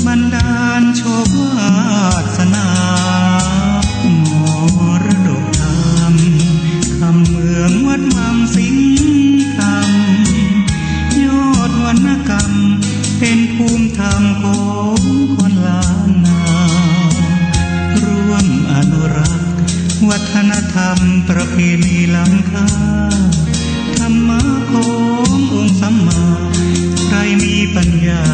บันดาลโชควาสนามรดกธรรมคำเมืองวัดวังสิงห์คำยอดวรรณกรรมเป็นภูมิธรรมของคนล้านนาร่วมอนุรักษ์วัฒนธรรมประเพณีล้ำค่าธรรมะขององค์สัมมาใครมีปัญญา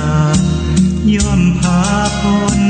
ย่อมพาพ้น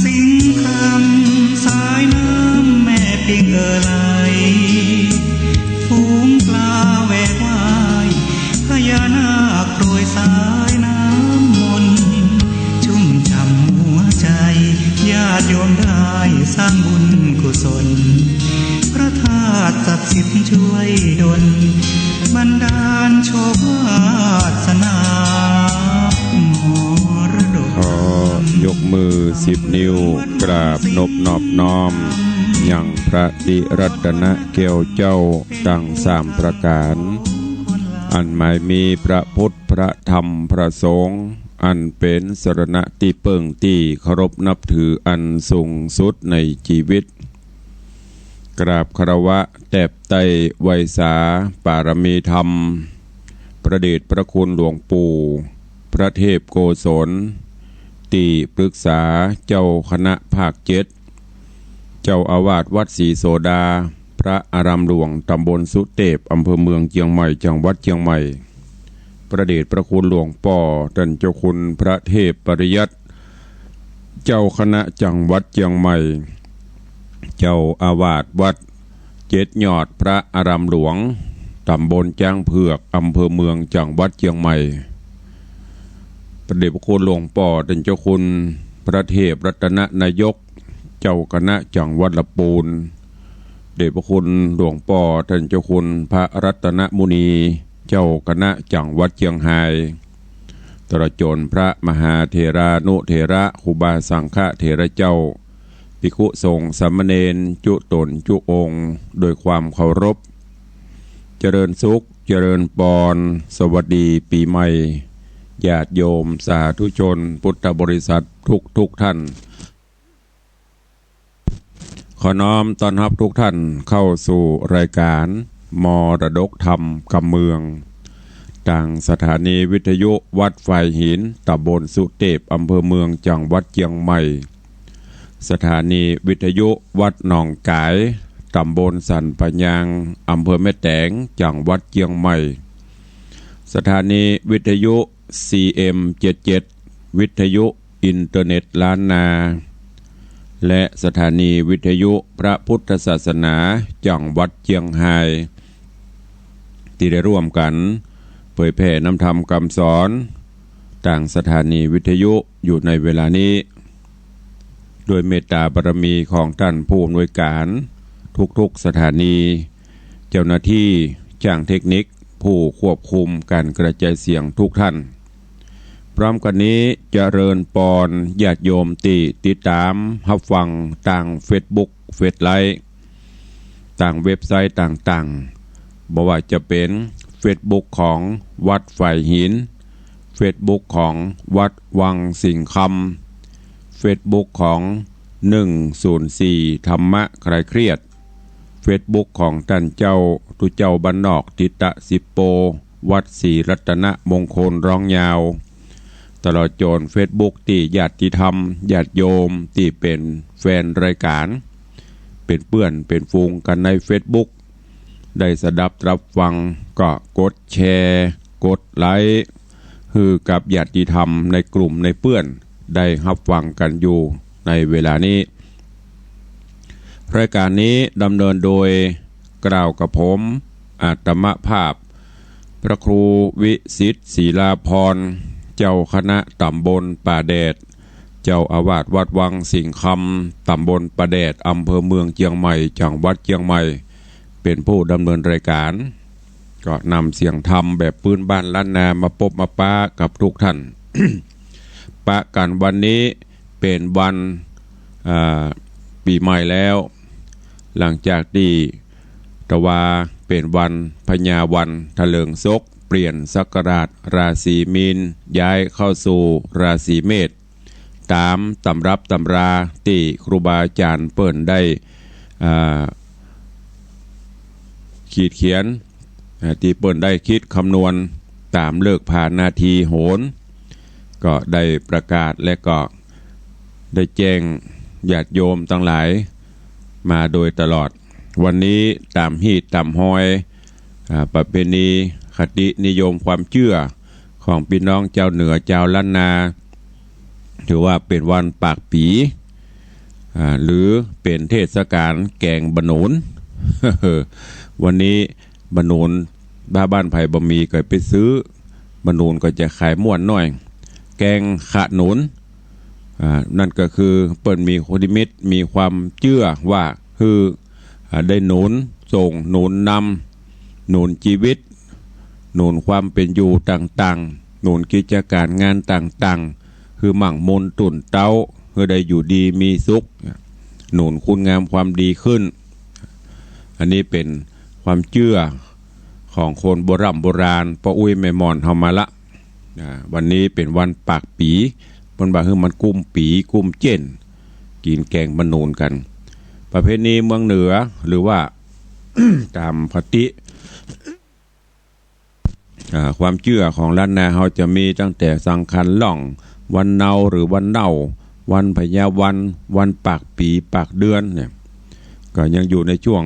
สิงห์คำสายน้ำแม่ปิงไหลฝูงปลาแหวกว่ายพญานาคโปรยสายน้ำมนต์ชุ่มฉ่ำหัวใจญาติโยมได้สร้างบุญกุศลพระธาตุศักดิ์สิทธิ์ช่วยดลบันดาลโชควาสนามรดกยกมือ10 นิ้วกราบนบนอบน้อมยังพระติรัตนแก้วเจ้าดัง3 ประการอันหมายมีพระพุทธพระธรรมพระสงฆ์อันเป็นสรณะที่เปิ่งที่เคารพนับถืออันสูงสุดในชีวิตกราบคารวะแตบไตไวยสาปารมีธรรมประเดชพระคุณหลวงปู่พระเทพโกศลที่ปรึกษาเจ้าคณะภาค7เจ้าอาวาสวัดศรีโสดาพระอารามหลวงตำบลสุเทพอำเภอเมืองเชียงใหม่จังหวัดเชียงใหม่ประเดชพระคุณหลวงป่อท่านเจ้าคุณพระเทพปริยัติเจ้าคณะจังหวัดเชียงใหม่เจ้าอาวาสวัด7 ยอดพระอารามหลวงตำบลจ้างเผือกอำเภอเมืองจังหวัดเชียงใหม่ประเดชพระคุณหลวงป่อท่านเจ้าคุณพระเทพรัตนนายกเจ้าคณะจังหวัดลำพูนเดชพระคุณหลวงป่อท่านเจ้าคุณพระรัตนมุนีเจ้าคณะจังหวัดเชียงรายตลอดจนพระมหาเถรานุเถระครูบาสังฆเถระเจ้าภิกขุสงฆ์สามเณรจุตนจุองค์โดยความเคารพเจริญสุขเจริญปอนสวัสดีปีใหม่ญาติโยมสาธุชนพุทธบริษัททุกท่านขอน้อมต้อนรับทุกท่านเข้าสู่รายการมรดกธรรมกำเมืองทางสถานีวิทยุวัดไฟหินตำบลสุเทพอำเภอเมืองจังหวัดเชียงใหม่สถานีวิทยุวัดหนองกายตำบลสันปะยางอำเภอแม่แตงจังหวัดเชียงใหม่สถานีวิทยุ CM77 วิทยุอินเทอร์เน็ตล้านนาและสถานีวิทยุพระพุทธศาสนาจังหวัดเชียงรายที่ได้ร่วมกันเผยแผ่นำธรรมคำสอนต่างสถานีวิทยุอยู่ในเวลานี้โดยเมตตาบารมีของท่านผู้อำนวยการทุกสถานีเจ้าหน้าที่ช่างเทคนิคผู้ควบคุมการกระจายเสียงทุกท่านพร้อมกันนี้เจริญปอนญาติโยมที่ติดตามรับฟังต่าง Facebook เฟซไลฟ์ต่างเว็บไซต์ต่างๆบ่ว่าจะเป็น Facebook ของวัดไฟหิน Facebook ของวัดวังสิงห์คำ Facebook ของ104ธรรมะคลายเครียด Facebook ของท่านเจ้าตุเจ้าบ้านนอกทิตะสิโปวัดศรีรัตนมงคลร้องยาวตลอดจน Facebook ที่ญาติธรรมญาติโยมที่เป็นแฟนรายการเป็นเพื่อนเป็นฟูงกันใน Facebook ได้สดับรับฟังก็กดแชร์กดไลค์คือกับญาติธรรมในกลุ่มในเพื่อนได้รับฟังกันอยู่ในเวลานี้รายการนี้ดำเนินโดยกล่าวกับผมอาตมภาพพระครูวิสิทธิ์ศรีลาภรณ์เจ้าคณะตำบลป่าแดด เจ้าอาวาสวัดวังสิงห์คำตำบลประแดดอำเภอเมืองเชียงใหม่จังหวัดเชียงใหม่เป็นผู้ดำเนินรายการก็นำเสียงธรรมแบบปืนบ้านล้านนามาพบมาป้ากับทุกท่าน ปะกันวันนี้เป็นวันปีใหม่แล้วหลังจากที่ตะวาเป็นวันพญาวันทะเลิงศกเปลี่ยนศักราชราศีมีนย้ายเข้าสู่ราศีเมษตามตำรับตำราที่ครูบาอาจารย์เปิ่นได้ขีดเขียนที่เปิ่นได้คิดคำนวณตามเลิกผ่านนาทีโหนก็ได้ประกาศและก็ได้แจ้งญาติโยมทั้งหลายมาโดยตลอดวันนี้ตามฮีตตามหอยประเพณีคตินิยมความเชื่อของพี่น้องเจ้าเหนือเจ้าล้านนาถือว่าเป็นวันปากปีหรือเป็นเทศกาลแกงบะหนุน วันนี้บะหนุนบ้านไผ่บะหมี่ก็ไปซื้อบะหนุนก็จะขายม่วนหน่อยแกงขะหนุนนั่นก็คือเปิ้นมีโคดิมิตมีความเชื่อว่าคือได้หนุนส่งหนุนนำหนุนชีวิตหนุนความเป็นอยู่ต่างๆหนุนกิจการงานต่างๆคือหมั่งมนตุ่นเต้าเพื่อได้อยู่ดีมีสุขหนุนคุณงามความดีขึ้นอันนี้เป็นความเชื่อของคนโบราณป้าอุ้ยแม่มอนเฮามาละวันนี้เป็นวันปากปีมันบอกคือมันกุมปีกุมเจนกินแกงบะหนุนกันประเพณีเมืองเหนือหรือว่า ตามคติความเชื่อของล้านนาเขาจะมีตั้งแต่สังขันล่องวันเนาหรือวันเน่าวันพญาวันปากปีปากเดือนเนี่ยก็ยังอยู่ในช่ว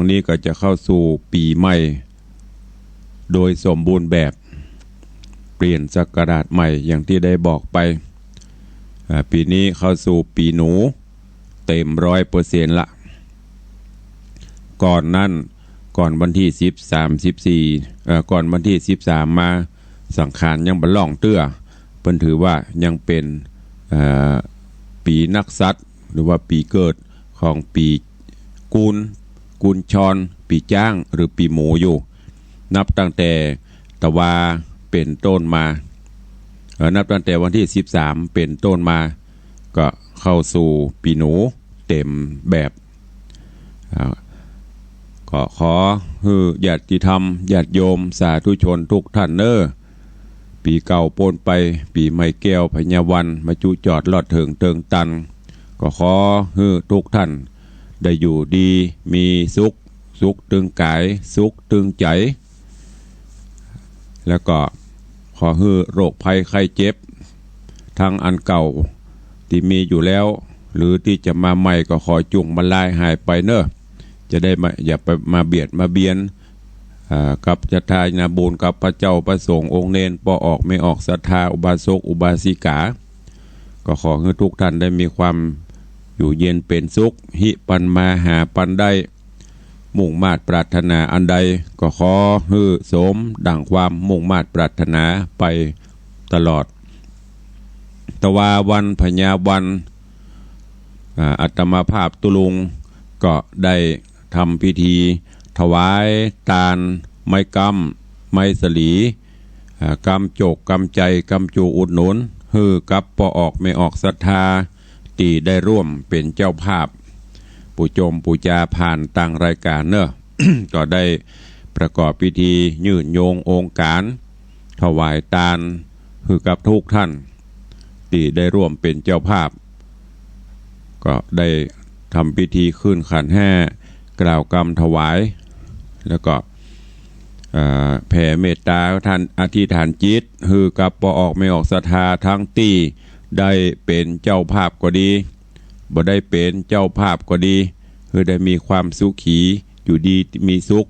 งนี้ก็จะเข้าสู่ปีใหม่โดยสมบูรณ์แบบเปลี่ยนศักราชใหม่อย่างที่ได้บอกไปปีนี้เข้าสู่ปีหนูเต็ม100%ละก่อนนั้นก่อนวันที่13-14ก่อนวันที่13มาสังขารยังบ่ล่องเตื้อเพิ่นถือว่ายังเป็นปีนักษัตริย์หรือว่าปีเกิดของปีกุลชรปีจ้างหรือปีหมูอยู่นับตั้งแต่ตะวาเป็นต้นมานับตั้งแต่วันที่13เป็นต้นมาก็เข้าสู่ปีหนูเต็มแบบก็ขอให้ญาติธรรมญาติโยมสาธุชนทุกท่านปีเก่าโปนไปปีใหม่แก้วพญาวันมาจุจอดลอดเถิงเติงตันก็ขอให้ทุกท่านได้อยู่ดีมีสุขตึงกายสุขตึงใจแล้วก็ขอให้โรคภัยไข้เจ็บทั้งอันเก่าที่มีอยู่แล้วหรือที่จะมาใหม่ก็ขอจุงบรรลัยหายไปจะได้อย่าไปมาเบียดมาเบียนกับศรัทธานาบุญกับพระเจ้าประสงค์องค์เนนปออกไม่ออกศรัทธาอุบาสกอุบาสิกาก็ขอให้ทุกท่านได้มีความอยู่เย็นเป็นสุขหิปันมาหาปันได้มุ่งมาตรปรารถนาอันใดก็ขอให้สมดั่งความมุ่งมาตรปรารถนาไปตลอดตวาวันพญาวันอัตมาภาพตุลุงก็ได้ทำพิธีถวายตาลไม้กำไม้สลีกำโจกกำใจกำจูอุดหนุนฮือกับปอออกไม่ออกศรัทธาตีได้ร่วมเป็นเจ้าภาพปูจมปูจาผ่านต่างรายการก็ได้ประกอบพิธียืนโยงองค์การถวายตาลฮือกับทุกท่านตีได้ร่วมเป็นเจ้าภาพก็ได้ทำพิธีขึ้นขัน5กล่าวกรรมถวายแล้วก็แผ่เมตตาท่านอธิษฐานจิตฮือกับปอออกไม่ออกศรัทธาทั้งตีได้เป็นเจ้าภาพก็ดีบ่ได้เป็นเจ้าภาพก็ดีคือได้มีความสุขีอยู่ดีมีสุข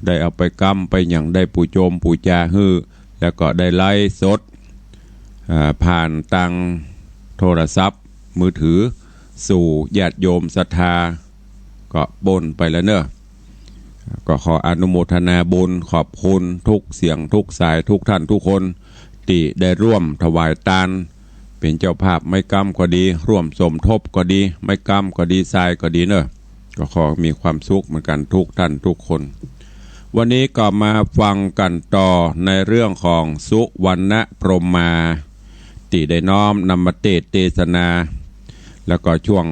ได้เอาไปกรรมไปอย่างได้ปูโจมปูจาฮือแล้วก็ได้ไล่สดผ่านตังโทรศัพท์มือถือสู่ญาติโยมศรัทธาก็บนไปแล้วก็ขออนุโมทนาบุญขอบคุณทุกเสียงทุกสายทุกท่านทุกคนที่ได้ร่วมถวายทาน เป็นเจ้าภาพไม่กำก็ดีร่วมสมทบก็ดีไม่กำก็ดีทรายก็ดีเนอะก็ขอมีความสุขเหมือนกันทุกท่านทุกคนวันนี้ก็มาฟังกันต่อในเรื่องของสุวรรณพรหมาที่ได้น้อมนำมาเทศนาแล้วก็ช่วง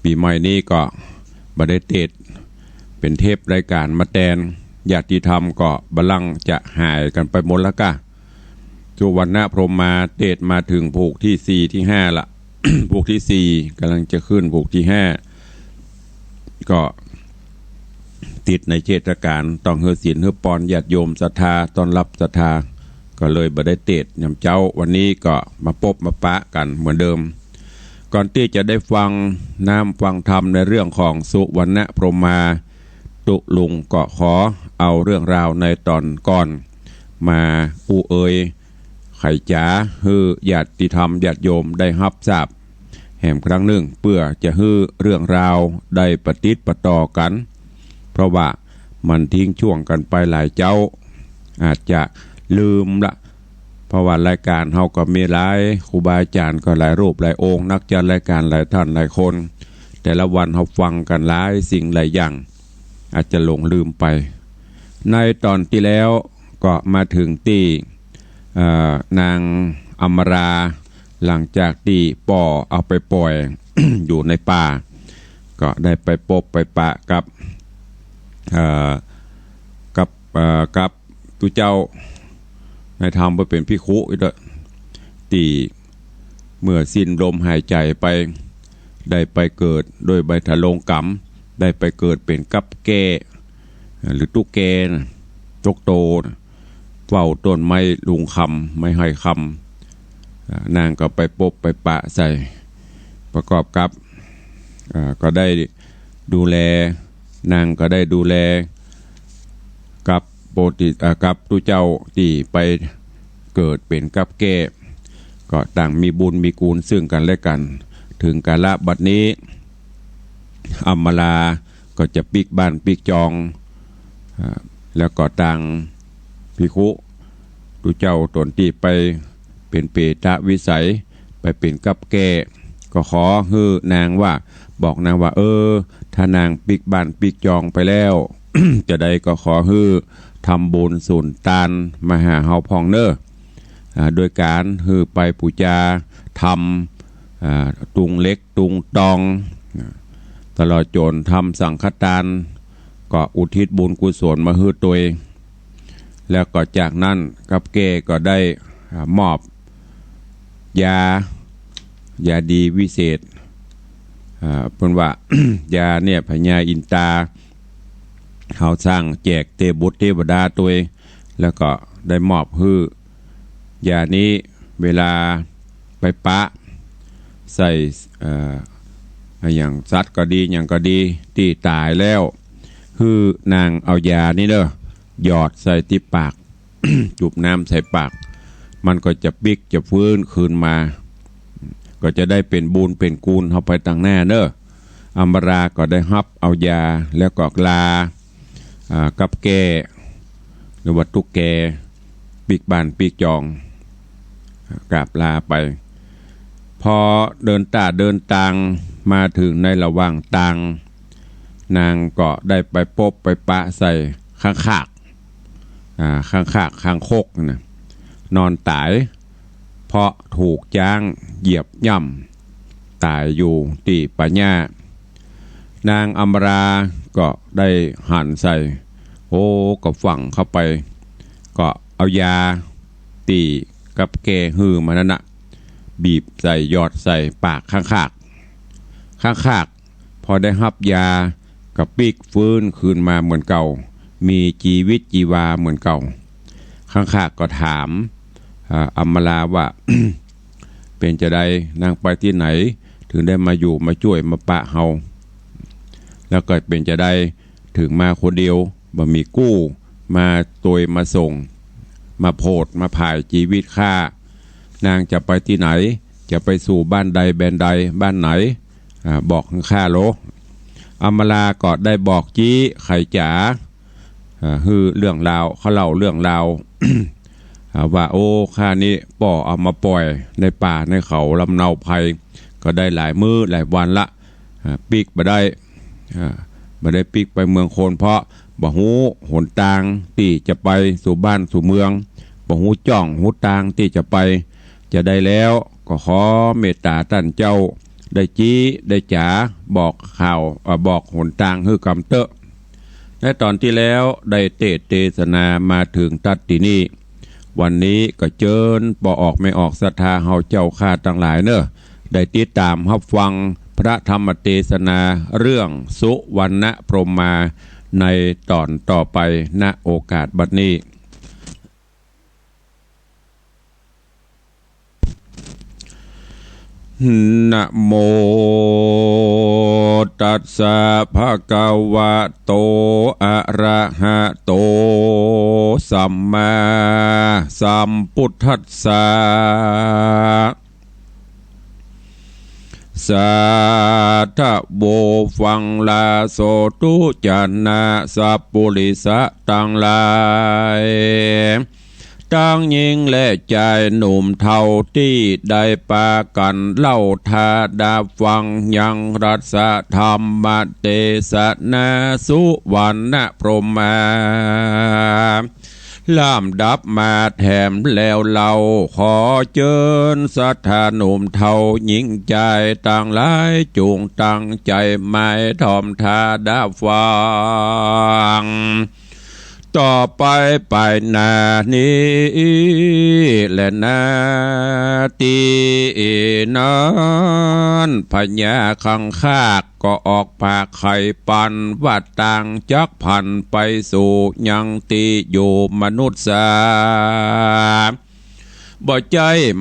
ปีใหม่นี้ก็บัได้เทศเป็นเทปรายการมาแตนญาติธรรมก็บัลลังก์จะหายกันไปหมดแล้วก็สุวรรณพรหมาเทศมาถึงผูกที่4ที่5ละ ผูกที่4กำลังจะขึ้นผูกที่5ก็ติดในเทศกาลต้องเฮือศีลเฮือปอนญาติโยมศรัทธาต้อนรับศรัทธาก็เลยบ่ได้เทศยามเจ้าวันนี้ก็มาพบมาปะกันเหมือนเดิมก่อนที่จะได้ฟังน้ำฟังธรรมในเรื่องของสุวรรณพรหมาตุลุงก็ขอเอาเรื่องราวในตอนก่อนมาปูเอยไข่จ๋าฮือญาติธรรมญาติโยมได้รับทราบแห่งครั้งหนึ่งเพื่อจะฮือเรื่องราวได้ปฏิติดประต่อกันเพราะว่ามันทิ้งช่วงกันไปหลายเจ้าอาจจะลืมละเพราะว่ารายการเฮาก็มีหลายครูบาอาจารย์ก็หลายรูปหลายองค์นักจัดรายการหลายท่านหลายคนแต่ละวันเฮาฟังกันหลายสิ่งหลายอย่างอาจจะหลงลืมไปในตอนที่แล้วก็มาถึงที่นางอมราหลังจากที่ป่อเอาไปปล่อย อยู่ในป่าก็ได้ไปพบไปปะกับตุเจ้าในธรรมไปเป็นพิคุอีกแล้วตีเมื่อสิ้นลมหายใจไปได้ไปเกิดโดยใบถลงกำได้ไปเกิดเป็นกับแก่หรือตุ๊กแกจกโตเฝ้าต้นไม้ลุงคำไม่ให้คำนางก็ไปปบไปปะใส่ประกอบกับก็ได้ดูแลนางก็ได้ดูแลกับโปติกับตุเจ้าที่ไปเกิดเป็นกับแก่ก็ต่างมีบุญมีกูลซึ่งกันและกันถึงกาลบัดนี้อัมมาลาก็จะปิกบ้านปิกจองแล้วก็ต่างภิกขุตุเจ้าตนที่ไปเป็นเปตวิสัยไปเป็นกับแก่ก็ขอฮือนางว่าบอกนางว่าถ้านางปิกบ้านปิกจองไปแล้ว จะได้ก็ขอฮือทำบุญสุนทานมาหาเฮาพองเนอโดยการฮือไปปูจาทำตุงเล็กตุงตองตลอดจนทำสังฆทานก็อุทิศบุญกุศลมาฮือตัวเองแล้วก็จากนั้นกับเกก็ได้มอบยาดีวิเศษเพิ่นว่า ยาเนี่ยพญาอินตาเขาสร้างแจกเทบุตรเทวดาตัวเองแล้วก็ได้มอบฮื้อยานี้เวลาไปปะใส่อย่างสัตว์ก็ดีอย่างก็ดีที่ตายแล้วฮื้อนางเอายานี้เด้อหยอดใส่ที่ปาก จุบน้ำใส่ปากมันก็จะปิกจะฟื้นคืนมาก็จะได้เป็นบุญเป็นกูลเข้าไปต่างหน้าเนอะอัมราก็ได้ฮับเอายาแล้วก็ลากับแกหรือว่าตุกแกปิกบานปิกจองกราบลาไปพอเดินตางมาถึงในระหว่างตางนางก็ได้ไปพบไปปะใส่ข้างโคกนะนอนตายเพราะถูกจ้างเหยียบย่ำตายอยู่ที่ปัญญานางอมราก็ได้หั่นใส่ก็ฝังเข้าไปก็เอายาตีกับแกหือมานั่นนะบีบใส่หยอดใส่ปากข้างพอได้ฮับยากับปีกฟื้นคืนมาเหมือนเก่ามีชีวิตจีวาเหมือนเก่าข้างก็ถามอัมมาลาว่า เป็นจะได้นางไปที่ไหนถึงได้มาอยู่มาช่วยมาปะเฮาแล้วก็เป็นจะได้ถึงมาคนเดียวบ่มีกู้มาตัวมาส่งมาโพดมาผ่ายชีวิตข้านางจะไปที่ไหนจะไปสู่บ้านใดแบนใดบ้านไหนบอกข้าโลอัมมาลาก็ได้บอกจี้ไข่จ๋าฮือเรื่องราวเขาเล่าเรื่องราว ว่าโอ้ข้านี้ป่อเอามาปล่อยในป่าในเขาลำเนาภัยก็ได้หลายมื้อหลายวันละปีกมาได้ปีกไปเมืองโคนเพราะบ่ฮู้หนทางที่จะไปสู่บ้านสู่เมืองบ่ฮู้จ่องฮู้ทางที่จะไปจะได้แล้วก็ขอเมตตาท่านเจ้าได้จี้ได้จ๋าบอกข่าวบอกหนทางคือกำเตอะและตอนที่แล้วได้เทศนามาถึงตัดที่นี่วันนี้ก็เจิญบ่ออกไม่ออกศรัทธาเฮาเจ้าข้าทั้งหลายเนอะได้ติดตามรับฟังพระธรรมเทศนาเรื่องสุวรรณพรหมมาในตอนต่อไปณโอกาสบัดนี้นะโมตัสสะภะคะวะโตอะระหะโตสัมมาสัมพุทธัสสะสาธุโบฟังลาโสตุจานะสัพปุริสะตังหลายตั้งยิงและใจหนุ่มเท่าที่ได้ปากันเล่าทาดาฟังยังรัศธรรมเทศนาสุวรรณพรหมมาล่ามดับมาแถมแล้วเราขอเจิญสัทธาหนุ่มเท่าหญิงใจต่างหลายจูงตั้งใจไม่ทอมทาดาฟังต่อไปไปนานี้และนาตีนั้นพญาคังคากก็ออกปากไข่ปันว่าต่างจักพันไปสู่ยังตีอยู่มนุษย์สาบ่ใจ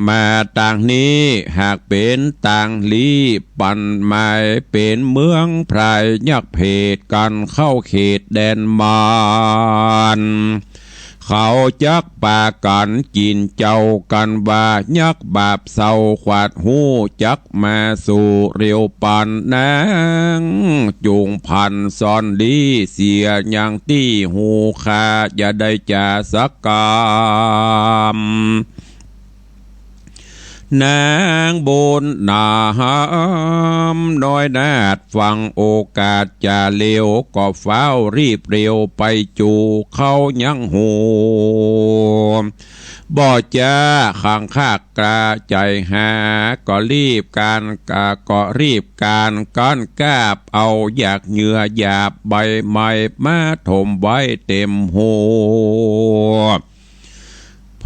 มาต่างนี้หากเป็นต่างลีปันหมายเป็นเมืองพรายยักเพดกันเข้าเขตแดนมารเขาจักปากันกินเจ้ากันว่ายักบาปเศร้าขวาดหูจักมาสู่เรียวปันนางจูงพันซ่อนดีเสียอย่างที่หูคาอย่าได้จ่าสักกามนางบนนาหามน้อยนาดฟังโอกาสจะเลี้ยวก็เฝ้ารีบเร็วไปจูเขายังหูบ่จ้าข้างคากกระใจหาก็รีบการก็รีบการก้อนกาบเอาอยากเหงื่อหยาบใบไม้มาถมไว้เต็มหัว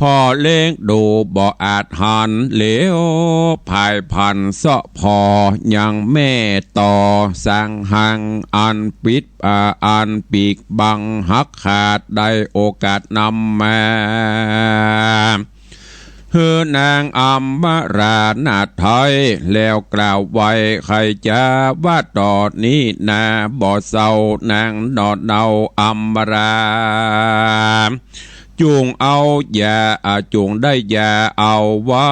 พ่อเล้งดูบ่อาจหันเหลวภายพันเสาะพอยังแม่ต่อสร้างหังอันปิดอันปีกบังหักขาดได้โอกาสนำมาเฮือนางอัมมารานาถอยแล้วกล่าวไว้ใครจะว่าตอนนี้นาบ่เศร้านางนอดเนาอัมมาราจูงเอาอย่าจูงได้อย่าเอาไว้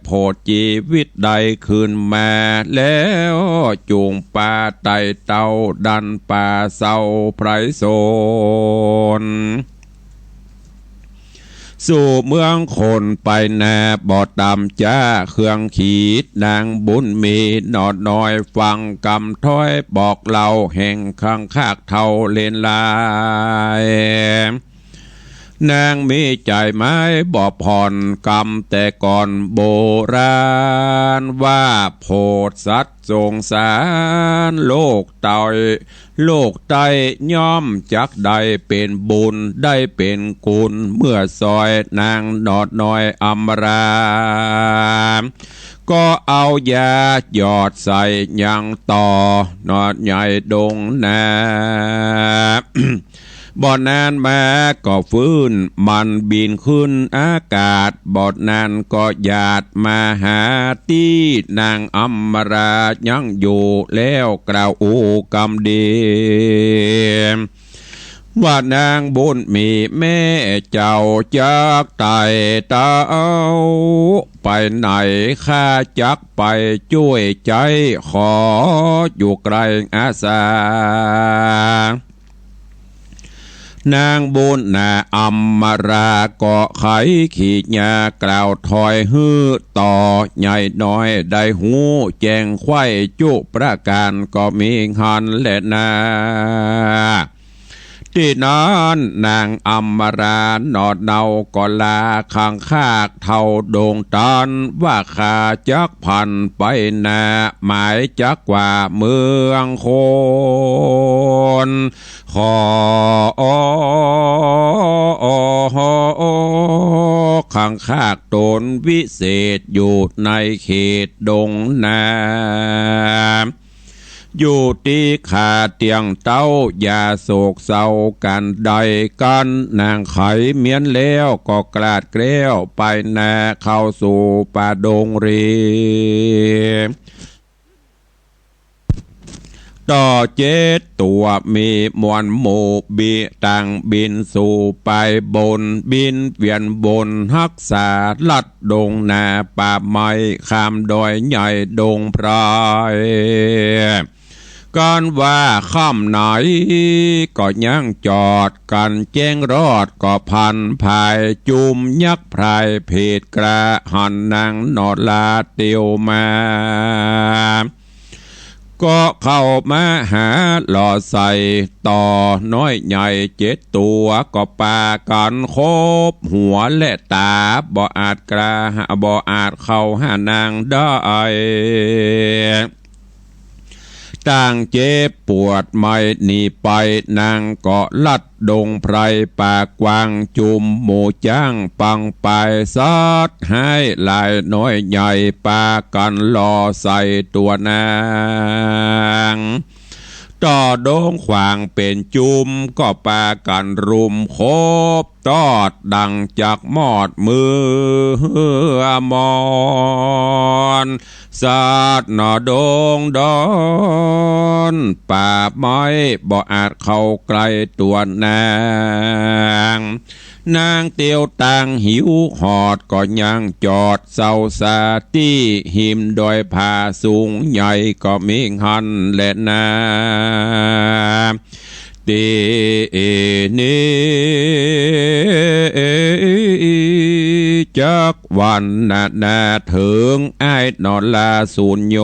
โพดชีวิตใดคืนมาแล้วจูงป่าไต่เต่าดันป่าเศร้าไพรโซนสู่เมืองคนไปนาบ่อตำจ้าเครื่องขีดนางบุญมีนอดน้อยฟังกำถ้อยบอกเล่าแห่งข้างคากเท่าเลนลายนางมีใจไม้บ่ผ่อนกรรมแต่ก่อนโบราณว่าโพดสัตว์สงสารโลกไตย่อมจักได้เป็นบุญได้เป็นกุลเมื่อซอยนางนอดน้อยอมราก็เอายาหยอดใส่ยังต่อนอดใหญ่ดงนาบ่อนานมาก็ฟื้นมันบินขึ้นอากาศบ่อนานก็หยาดมาหาที่นางอัมมารายังอยู่แล้วกล่าวโอกำดีว่านางบุญมีแม่เจ้าจากไต่เต้าไปไหนข้าจักไปช่วยใจขออยู่ไกลอาสา นางบุญนาอัมมาราเกาะไขขีดยากล่าวถอยฮื้อต่อใหญ่น้อยได้หูแจงไข่จุประการก็มีหันและนาที่นั้นนางอัมมารานอดเนาก็ลาข้างคากเท่าโด่งตันว่าขาจักพันไปนาหมายจักกว่าเมืองคนขอข้างคากตนวิเศษอยู่ในเขตดงนาอยู่ที่ขาเตียงเต้าอย่าโศกเศร้ากันใดกันนางไขเมียนแล้วก็กลาดเกลียวไปนาเข้าสู่ป่าดงรีต่อเจ็ดตัวมีมวลหมู่บีต่างบินสู่ไปบนบินเวียนบนฮักษาลัดดงนาป่าไม้ข้ามดอยใหญ่ดงพรายการว่าข้ามไหนก็ยังจอดกันแจ้งรอดก็พันภายจุมยักษ์พรายเพดกระหันนางนอดลาเตียวมาก็เข้ามาหาหล่อใส่ต่อน้อยใหญ่เจ็ดตัวก็ปากันคบหัวและตาบ่อาจกระบ่อาจเข้าหานางได้ต่างเจ็บปวดไม่หนีไปนางก็ลัดดงไพรปากกวางจุมหมูจ้างปังไปซัดให้ลายน้อยใหญ่ปากันรอใส่ตัวนางต่อโดงขวางเป็นจุมก็ปากันรุมคบตอดดังจากมอดมือมอนสาดหนอดงดอนป่าไม้บ่อาจเข้าใกล้ตัวนางเตียวต่างหิวหอดก็ยังจอดเศร้าสาตี้หิมโดยผาสูงใหญ่ก็มีหันและนาตีนี้จักวันนาถึงไอ้นอนลาสูญโย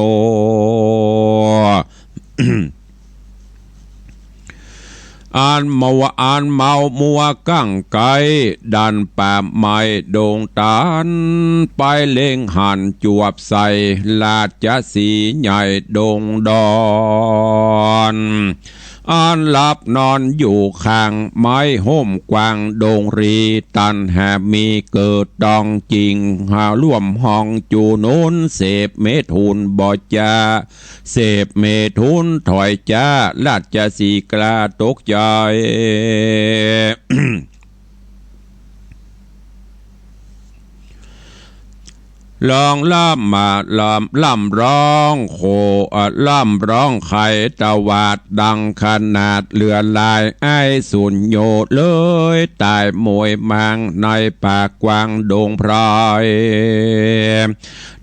อ่านเมามัวกั้งไกดันป่าไม้โด่งตานไปเล่งหันจวบใส่ลาดจะสีใหญ่ดงดอนอ่านหลับนอนอยู่ข้างไม้ห่มกวางดงรีตันหามีเกิดดองจริงหาร่วมห้องจูนุนเสพเมทุนบ่จาเสพเมทุนถอยจ้าลาดจะสีกลาตกใจ ลองล่ำมาล่ำร้องโคล่ำร้องไข่ตะวาดดังขนาดเลือลายไอ้สุนโยเลยตายมวยมังในปากกวางดงพราย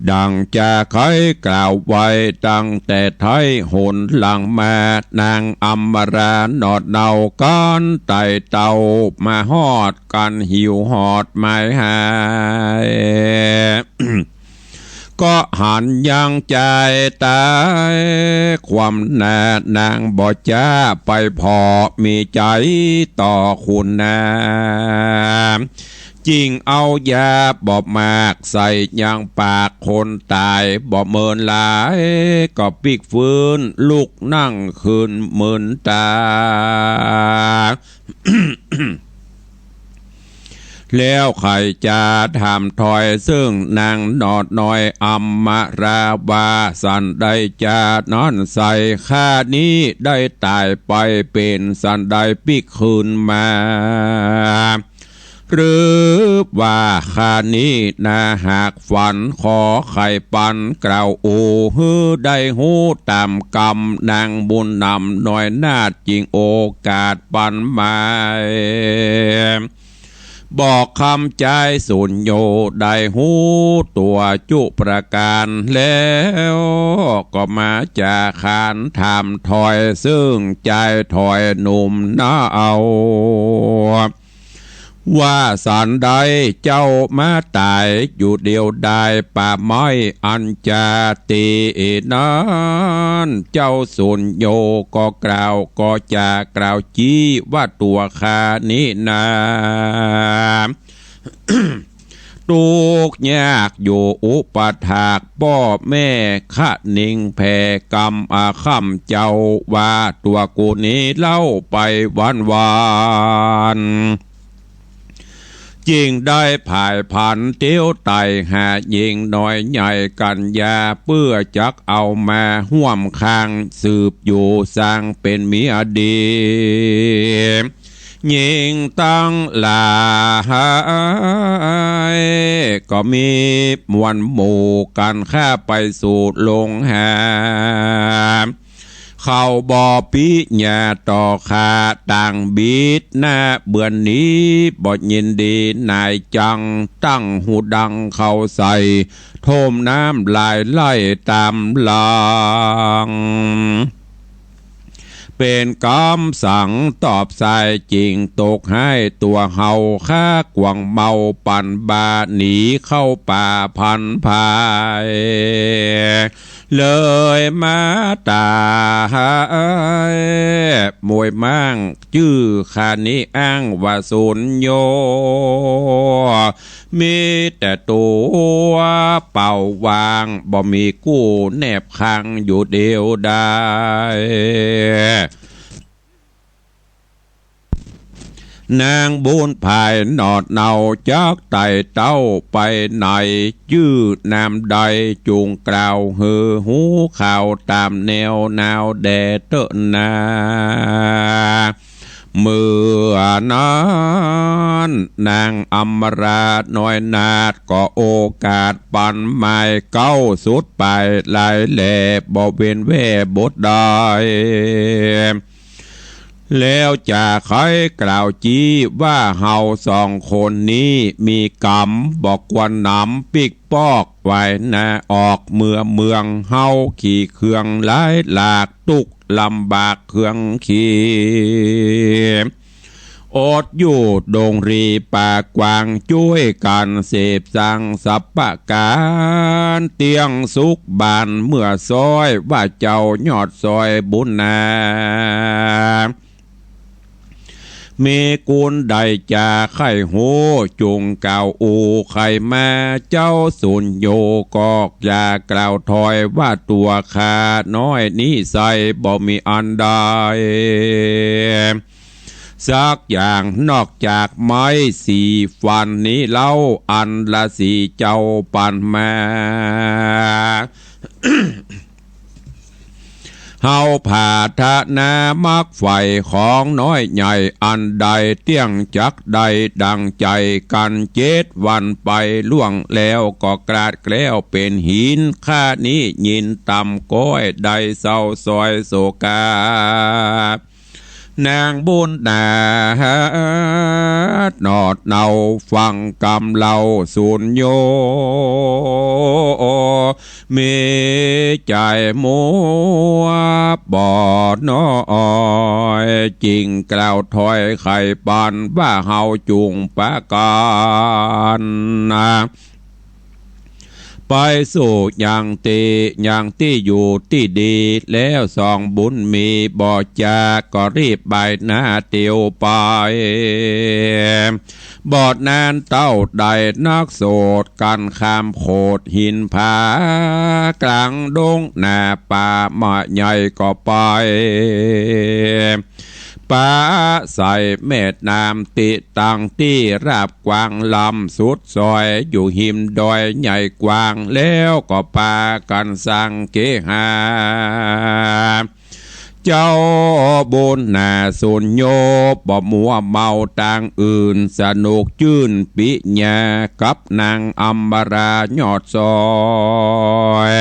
ดังจะเคยกล่าวไว้ตั้งแต่ไทยหนหลังมานางอัมมารานอดเนากันไต่เต่ามาหอดกันหิวหอดไม่หาย ก็หันยังใจตายความนางบ่จ้าไปพอมีใจต่อคุณนาจริงเอายาบอบมากใส่ยังปากคนตายบ่เมินหลายก็ปิกฟื้นลุกนั่งคืนเมินตา แล้วใครจะทำถอยซึ่งนางนอดน้อยอัมมาราบาสันได้จานอนใส่ข้านี้ได้ตายไปเป็นสันได้ปิกคืนมาหรือว่าข้านี้นาหากฝันขอไข่ปันกล่าวโอ้ฮือได้หูตามกรรมนางบุญนำหน่อยนาดจริงโอกาสปันมาบอกคำใจสุญโยได้หูตัวจุประการแล้ว ก็มาจากขานถามถอยซึ่งใจถอยหนุ่มน้าเอาว่าสันใดเจ้ามาตายอยู่เดียวได้ป่าไม้อันจาตีนั้นเจ้าสุนโยก็กล่าวก็จะกล่าวจี้ว่าตัวข้านี้นา ทุกข์ยากอยู่อุปถากพ่อแม่ขะนิ่งแผ่กรรมอาค่ำเจ้าว่าตัวกูนี้เล่าไปวันจริงได้ผ่ายพันเตี้ยวไตหายิงน้อยใหญ่กันยาเพื่อจักเอามาห่วมข้างสืบอยู่สร้างเป็นเมียดียิงตั้งหลายก็มีมวลหมู่กันข้าไปสู่ลงหาเข้าบ่อปิญาต่อขาต่างบิดหน้าเบื่อนนี้บ่ยินดีนายจังตั้งหูดังเข้าใส่โทมน้ำลายไล่ตามหลังเป็นกำสั่งตอบสายจริงตกให้ตัวเฮาข้ากวางเมาปั่นบาหนีเข้าป่าพันภายเลยมาตายมวยมั่งชื่อขานี้อ้างว่าสุนโยมีแต่ตัวเป่าวางบ่มีกู้แนบคังอยู่เดียวได้นางบุญภายนอดเนาจากไต่เต้าไปไหนยืดน้ำใดจุงกล่าวเฮือหูข่าวตามแนวนาวแดดเตนาเมื่อนั้นนางอมราน้อยนาดก็โอกาสปันไม้เก้าสุดไปหลายแหล่บ่เว้นแว่บทได้แล้วจะใครกล่าวจี้ว่าเฮาสองคนนี้มีกรรมบอกวันน้ำปิกปอกไว้นะออกเมืองเฮาขี่เครื่องหลายหลากตุกลำบากเครื่องขี่อดอยู่ดงรีป่ากวางช่วยกันเสพสังสัปปะการเตียงสุขบานเมื่อซอยว่าเจ้ายอดซอยบุญนาเมกุลใดจะไข่โหจุงเก่าอูไข่มาเจ้าสุนโยกอกอย่ากล่าวถอยว่าตัวข้าน้อยนี้ใส่บ่มีอันใดสักอย่างนอกจากไม้สีฟันนี้เล่าอันละสีเจ้าปันมา เฮาผ่าทะนามักไฟของน้อยใหญ่อันใดเตี้ยงจักใดดังใจกัน7 วันไปล่วงแล้วก็กราดแกล้วเป็นหินข้านี้ยินต่ำก้อยใดเศร้าซอยโศกานางบุญนานอดเนาฟังกำเล่าสุนโยมีใจมัวบอดน้อยจริงกล่าวถอยไข่ปันว่าเฮาจุงปะกันไปสู่อย่างที่อยู่ที่ดีแล้วสองบุญมีบ่จาก็รีบใบหน้าเตียวไปบอดนานเต้าใดนักโสดกันข้ามโขดหินผากลางดงหน้าป่ามาใหญ่ก็ไปป่าใส่เม็ดน้ำติตังที่ราบกวางลำสุดซอยอยู่หิมดอยใหญ่กว้างแล้วก็พากันสั่งเกหาเจ้าบุญนาสุนโยบ่มัวเมาต่างอื่นสนุกชื่นปิญากับนางอัมบรายอดซอย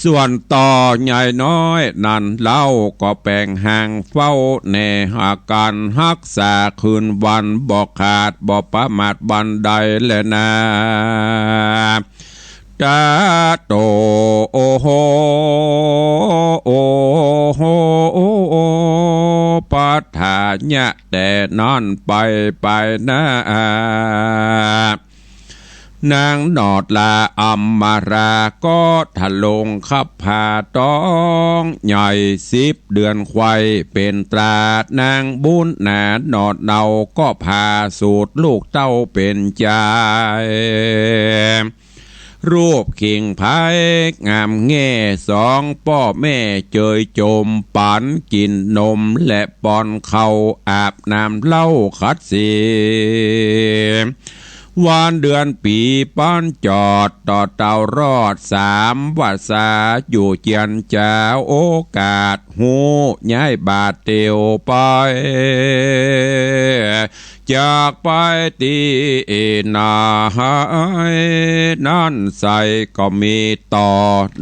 ส่วนต่อใหญ่น้อยนั่นเล่าก็แปลงห่างเฝ้าแน่หาการรักษาคืนวันบ่ขาดบ่ประมาทบันใดและนาตาโต ญะแต่นอนไปนะนางนอดลาอัมมาราก็ทะลงขับพาต้องใหญ่10 เดือนควายเป็นตรานางบุญนานอดเนาก็พาสูตรลูกเต้าเป็นใจรูปขิงพายงามแง่2พ่อแม่เจยจมปันกินนมและปอนเขาอาบน้ำเล่าคัดสีวันเดือนปีป้อนจอดต่อเต่ารอด3 วัดสาอยู่เจียนเจ้าโอกาสหูย้ายบาทเตียวไปจากไปตีนาหายนั่นใส่ก็มีต่อ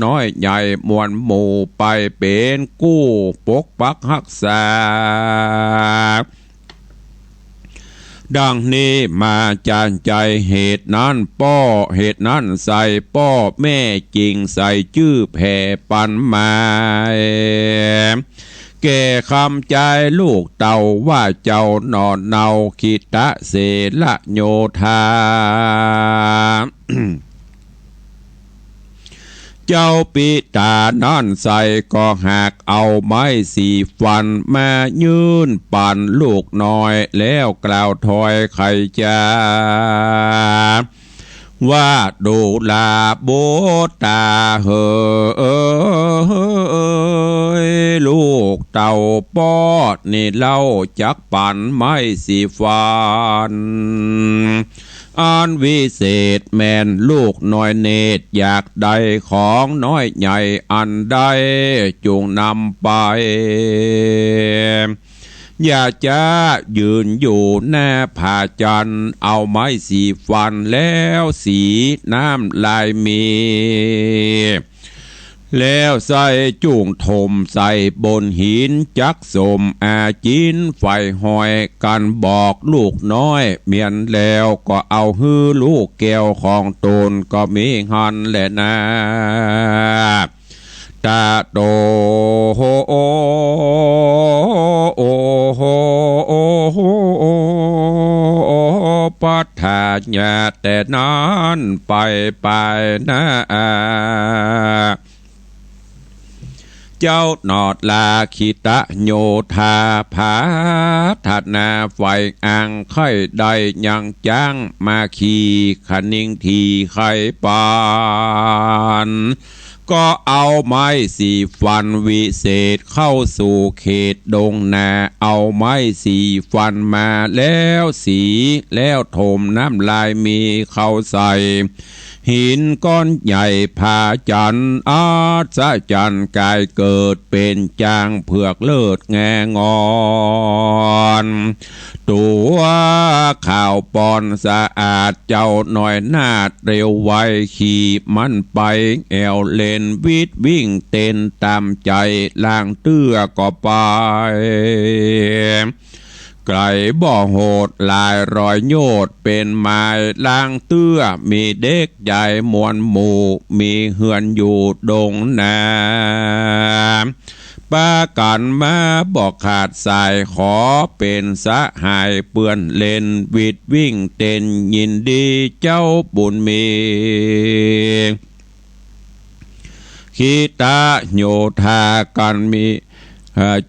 น้อยใหญ่มวลหมู่ไปเป็นกู้ปกปักรักษาดังนี้มาจานใจเหตุนั้นป้อเหตุนั้นใส่ป้อแม่จริงใส่ชื่อแผ่ปันมาแก่คำใจลูกเต่าว่าเจ้านอนเนาคิตะเสละโยธา เจ้าปิตานอนใส่ก็หากเอาไม้สีฟันมายืนปั่นลูกน้อยแล้วกล่าวถอยไขจาว่าดูลาโบตาเหยลูกเต่าปอดนี่เล่าจักปั่นไม้สีฟันอันวิเศษแม่นลูกน้อยเนตรอยากได้ของน้อยใหญ่อันใดจงนำไปอย่าจะยืนอยู่หน้าผาจันเอาไม้สีฟันแล้วสีน้ำลายมีแล้วใส่จุ่งถมใส่บนหินจักสมอาจินไฟหอยกันบอกลูกน้อยเมียนแล้วก็เอาฮื้อลูกแก้วของตนก็มีหันแหละนะตาโตโฮโอโอโฮโอโฮปัฏฐาญาแต่นั้นไปนะเจ้านอดลาคิตะโยธาผาถัดนาไฟอ่างไข่ใดยังจ้างมาขี่ขนิ่งทีไข่ปานก็เอาไม้สีฟันวิเศษเข้าสู่เขตดงนาเอาไม้สีฟันมาแล้วสีแล้วถมน้ำลายมีเข้าใส่หินก้อนใหญ่ผาจันอาศจันกายเกิดเป็นจางเผือกเลิศแงงอนตัวข่าวปอนสะอาดเจ้าหน่อยนาดเร็วไวขี่มันไปแอวเลนวิดวิ่งเต้นตามใจล่างเตื้อก็ไปไกลบ่อโหดลายรอยโยดเป็นไม้ล่างเตื้อมีเด็กใหญ่มวลหมู่มีเฮือนอยู่ดงนาป้ากันมาบอกขาดสายขอเป็นสหายเปื้อนเล่นวิดวิ่งเต้นยินดีเจ้าบุญมีขีตาโยธากันมี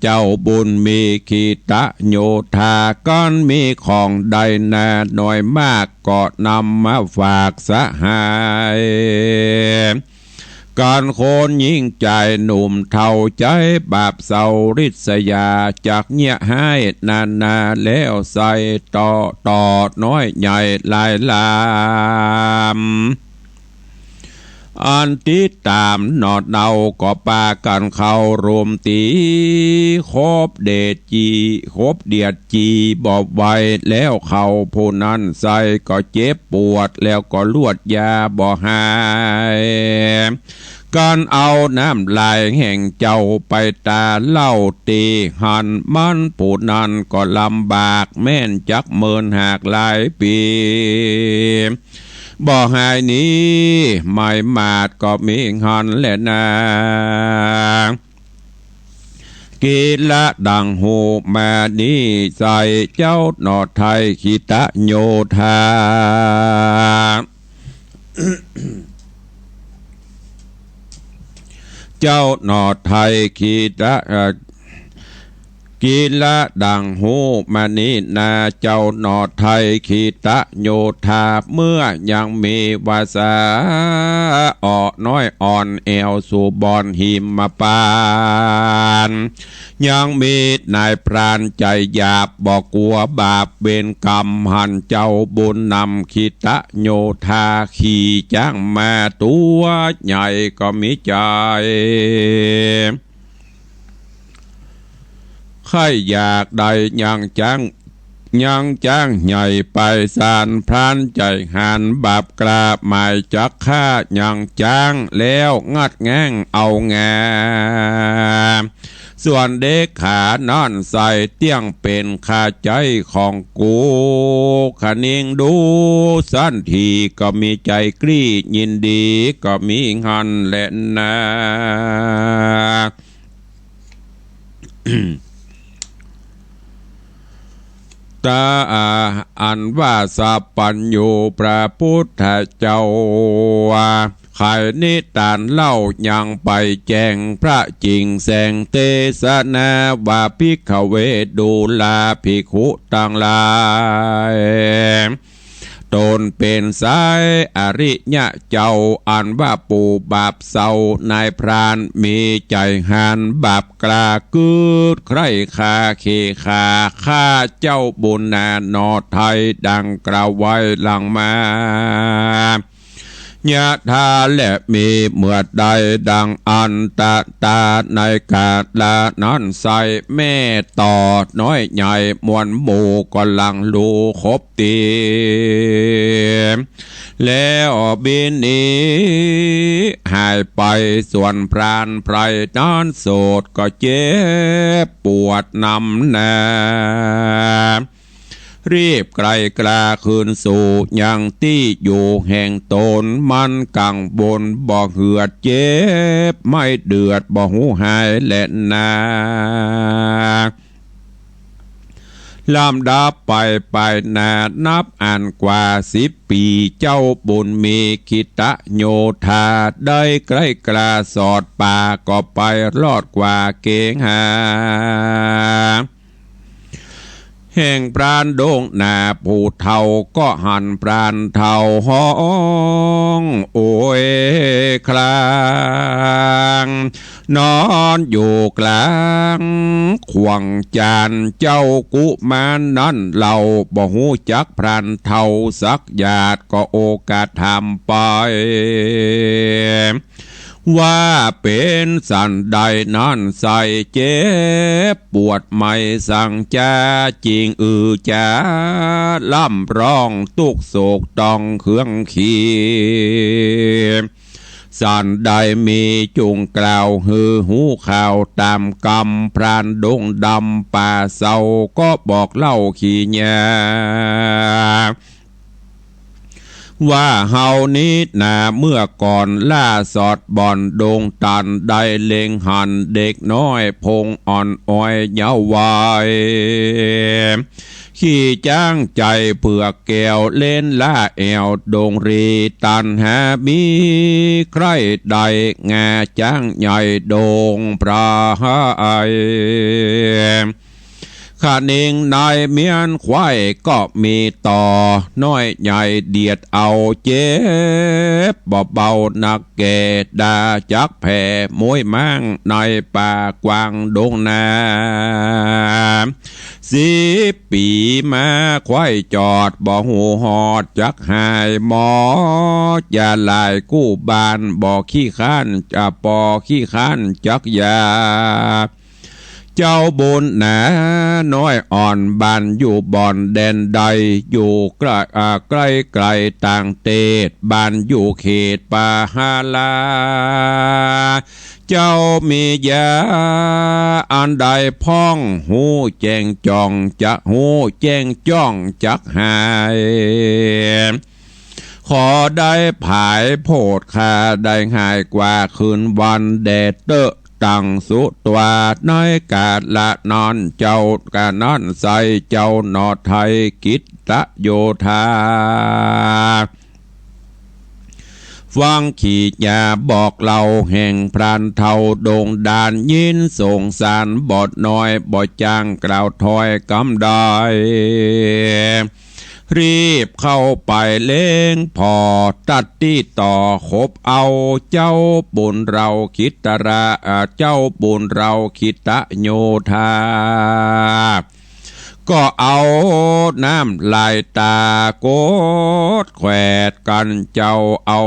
เจ้าบุญมีขีตะโยธาก้อนมีของใดนาหน่อยมากก็นำมาฝากสหายการโคนยิ่งใจหนุ่มเท่าใจบาปเศร้าริษยาจากเงี่ยให้นาแล้วใส่ต่อน้อยใหญ่ลายลามอันติดตามนอดเนาก็ปากันเข้ารวมตีคบเดจีคบเดียดจีบอบไว้แล้วเขาผู้นั้นใส่ก็เจ็บปวดแล้วก็ลวดยาบ่หายการเอาน้ำลายแห่งเจ้าไปตาเล่าตีหันมันผู้นั้นก็ลำบากแม่นจักเมินหากหลายปีบ่หายนี้ไม่มาดก็มีหันแหละนาเก กีละดังโหมานี้ใส่เจ้าหนอไทยขีตะโยธา เจ้าหนอไทยขีตะกีละดังหูมานีนาเจ้าหนอไทยขีตะโยธาเมื่อยังมีวาสาอ่อน้อยอ่อนเอวสู่บอนหิมมาปานยังมีนายพรานใจหยาบบอกกลัวบาปเวรกรรมหันเจ้าบุญนำขีตะโยธาขี่จ้างมาตัวใหญ่ก็มีใจใครอยากได้ยังจ้างใหญ่ไปสานพรานใจหันบาปกราบหมายจักฆ่ายังจ้างแล้วงัดแง่งเอาแงส่วนเด็กขานอนใส่เตี้ยงเป็นข้าใจของกูขนิ่งดูสันทีก็มีใจกรีดยินดีก็มีงันแหละนะ ตาอันว่าสัพพัญญูพระพุทธเจ้าไขนิทานเล่ายังไปแจ้งพระจริงแสงเตสนาว่าภิกขเวดูลาภิกขุต่างหลายตนเป็นสายอริยะเจ้าอันว่าปูบาปเศร้านายพรานมีใจหันบาปกลากืดใครคาเคขาข้าเจ้าบุญนานอไทยดังกล่าวไว้หลังมายะธาและมีเมื่อใดดังอันตาในกาลานั้นใส่แม่ต่อน้อยใหญ่มวลหมู่ก็ลังลูคบตีแล้วบินนี้หายไปส่วนพรานไพรนั้นโสดก็เจ็บปวดนำนารีบไกลกลาคืนสู่ยังที่อยู่แห่งตนมันกังบนบ่เหือดเจ็บไม่เดือดบ่หูหายและนาลำดับไปนานับอ่านกว่า10 ปีเจ้าบุญมีคิตะโยธาได้ใกล้กลาสอดป่าก็ไปรอดกว่าเกงหาแห่งปราณโด่งหน้าผู้เฒ่าก็หันปราณเฒ่าห้องโอ้ยคลางนอนอยู่กลางขวงจานเจ้ากุมารนั้นเราบ่หูจักพรานเฒ่าสักหยาดก็โอกาสทำไปว่าเป็นสันใดนั้นใส่เจ็บปวดไม่สั่งจ้าจริงจ้าล่ำร้องตุกโศกต้องเครื่องขีสันใดมีจุงกล่าวฮือหูข่าวตามกำพรานดงดำป่าเศร้าก็บอกเล่าขี้แยว่าเฮานี้นาเมื่อก่อนล่าสอดบ่อนดงตันได้เล็งหันเด็กน้อยพงอ่อนอ้อยเยาว์วัยขี่จ้างใจเผื่อแก้วเล่นล่าแอวดงรีตันหามีใครใดงาจ้างใหญ่ดงพระไอข้าเองนายเมียนควายก็มีต่อน้อยใหญ่เดียดเอาเจ็บเบาๆนักเกดดาจักแผ่มวยมั่งในป่ากวางดงนา10 ปีมาควายจอดบ่หูหอดจักหายหมออย่าลายกู้บานบ่ขี้ข้านจะปอขี้ข้านจักยาเจ้าบุญหนาน้อยอ่อนบานอยู่บ่อนแดนใดอยู่ใกล้ต่างเตศบานอยู่เขตป่าฮาลาเจ้ามียาอันใดพ้องหูแจ้งจ้องจะหูแจ้งจ้องจักหายขอได้ผายโพดคาได้หายกว่าคืนวันแดดเตอะ ตังสุตัวน้อยกาดละนอนเจ้ากานอนใส่เจ้าหนอไทยกิตตโยธาฟังขีดยาบอกเล่าแห่งพรานเทาโด่งดานยินส่งสารบอดน้อยบอดจางกล่าวถอยกำได้รีบเข้าไปเล้งพอตัดที่ต่อคบเอาเจ้าบุญเราคิดตระเจ้าบุญเราคิดตะโยธาก็เอาน้ำลายตาโกดแขวดกันเจ้าเอา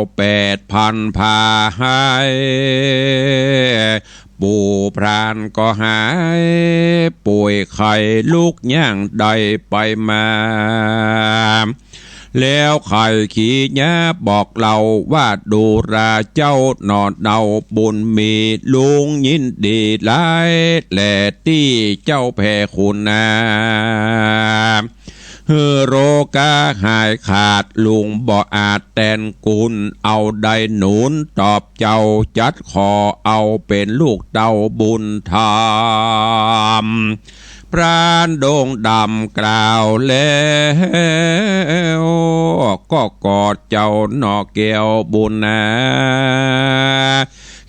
8,000พาให้ปู่พรานก็หายป่วยไข้ลูกย่างใดไปมาแล้วไข่ขี้แยบอกเราว่าดูราเจ้านอนเดาบุญมีลุงยินดีหลายแหล่ที่เจ้าแผ่คุณนาโรกาหายขาดลุงบ่อาจแตนกุลเอาใดหนุนตอบเจ้าจัดขอเอาเป็นลูกเต้าบุญธรรมพรานโด่งดำกล่าวแล้วก็กอดเจ้าหนอแก้วบุญนา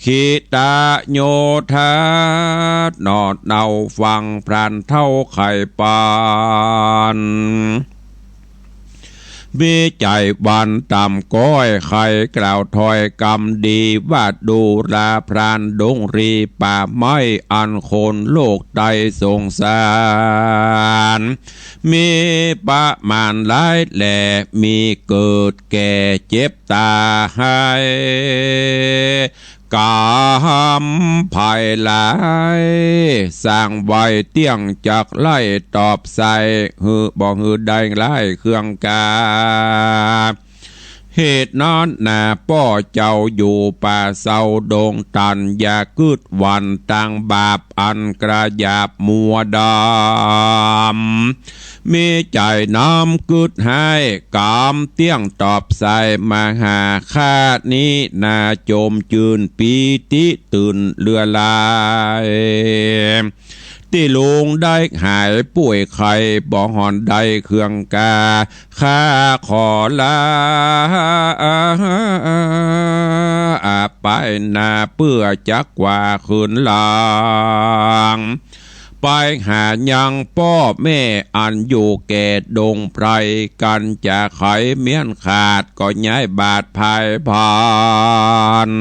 ขีตาโยธานอดเนาฟังพรานเท่าไข่ปานวิจัยวันต่ำก้อยไข่กล่าวถอยกำดีว่าดูลาพรานดงรีป่าไม้อันคนโลกใดสงสารมีประมาณหลายแหล่มีเกิดแก่เจ็บตายกามภายหลายสร้างไว้เตี้ยงจากไล่ตอบใส่บอกได้ไล่เครื่องกาเหตุนั้นนาป้อเจ้าอยู่ป่าเศร้าดงตันอย่ากึดวันต่างบาปอันกระยาบมัวดำมีใจน้ำกึดให้กามเตี้ยงตอบใส่มาหาคาดนี้นาโจมจืนปีติตื่นเรือลายที่ลุงได้หายป่วยไข้บ่หอนได้เครื่องกาข้าขอลาไปนาเพื่อจักว่าคืนหลังไปหายังพ่อแม่อันอยู่แก่ดงไพรกันจะไขเมียนขาดก็ย้ายบาดภายผ่าน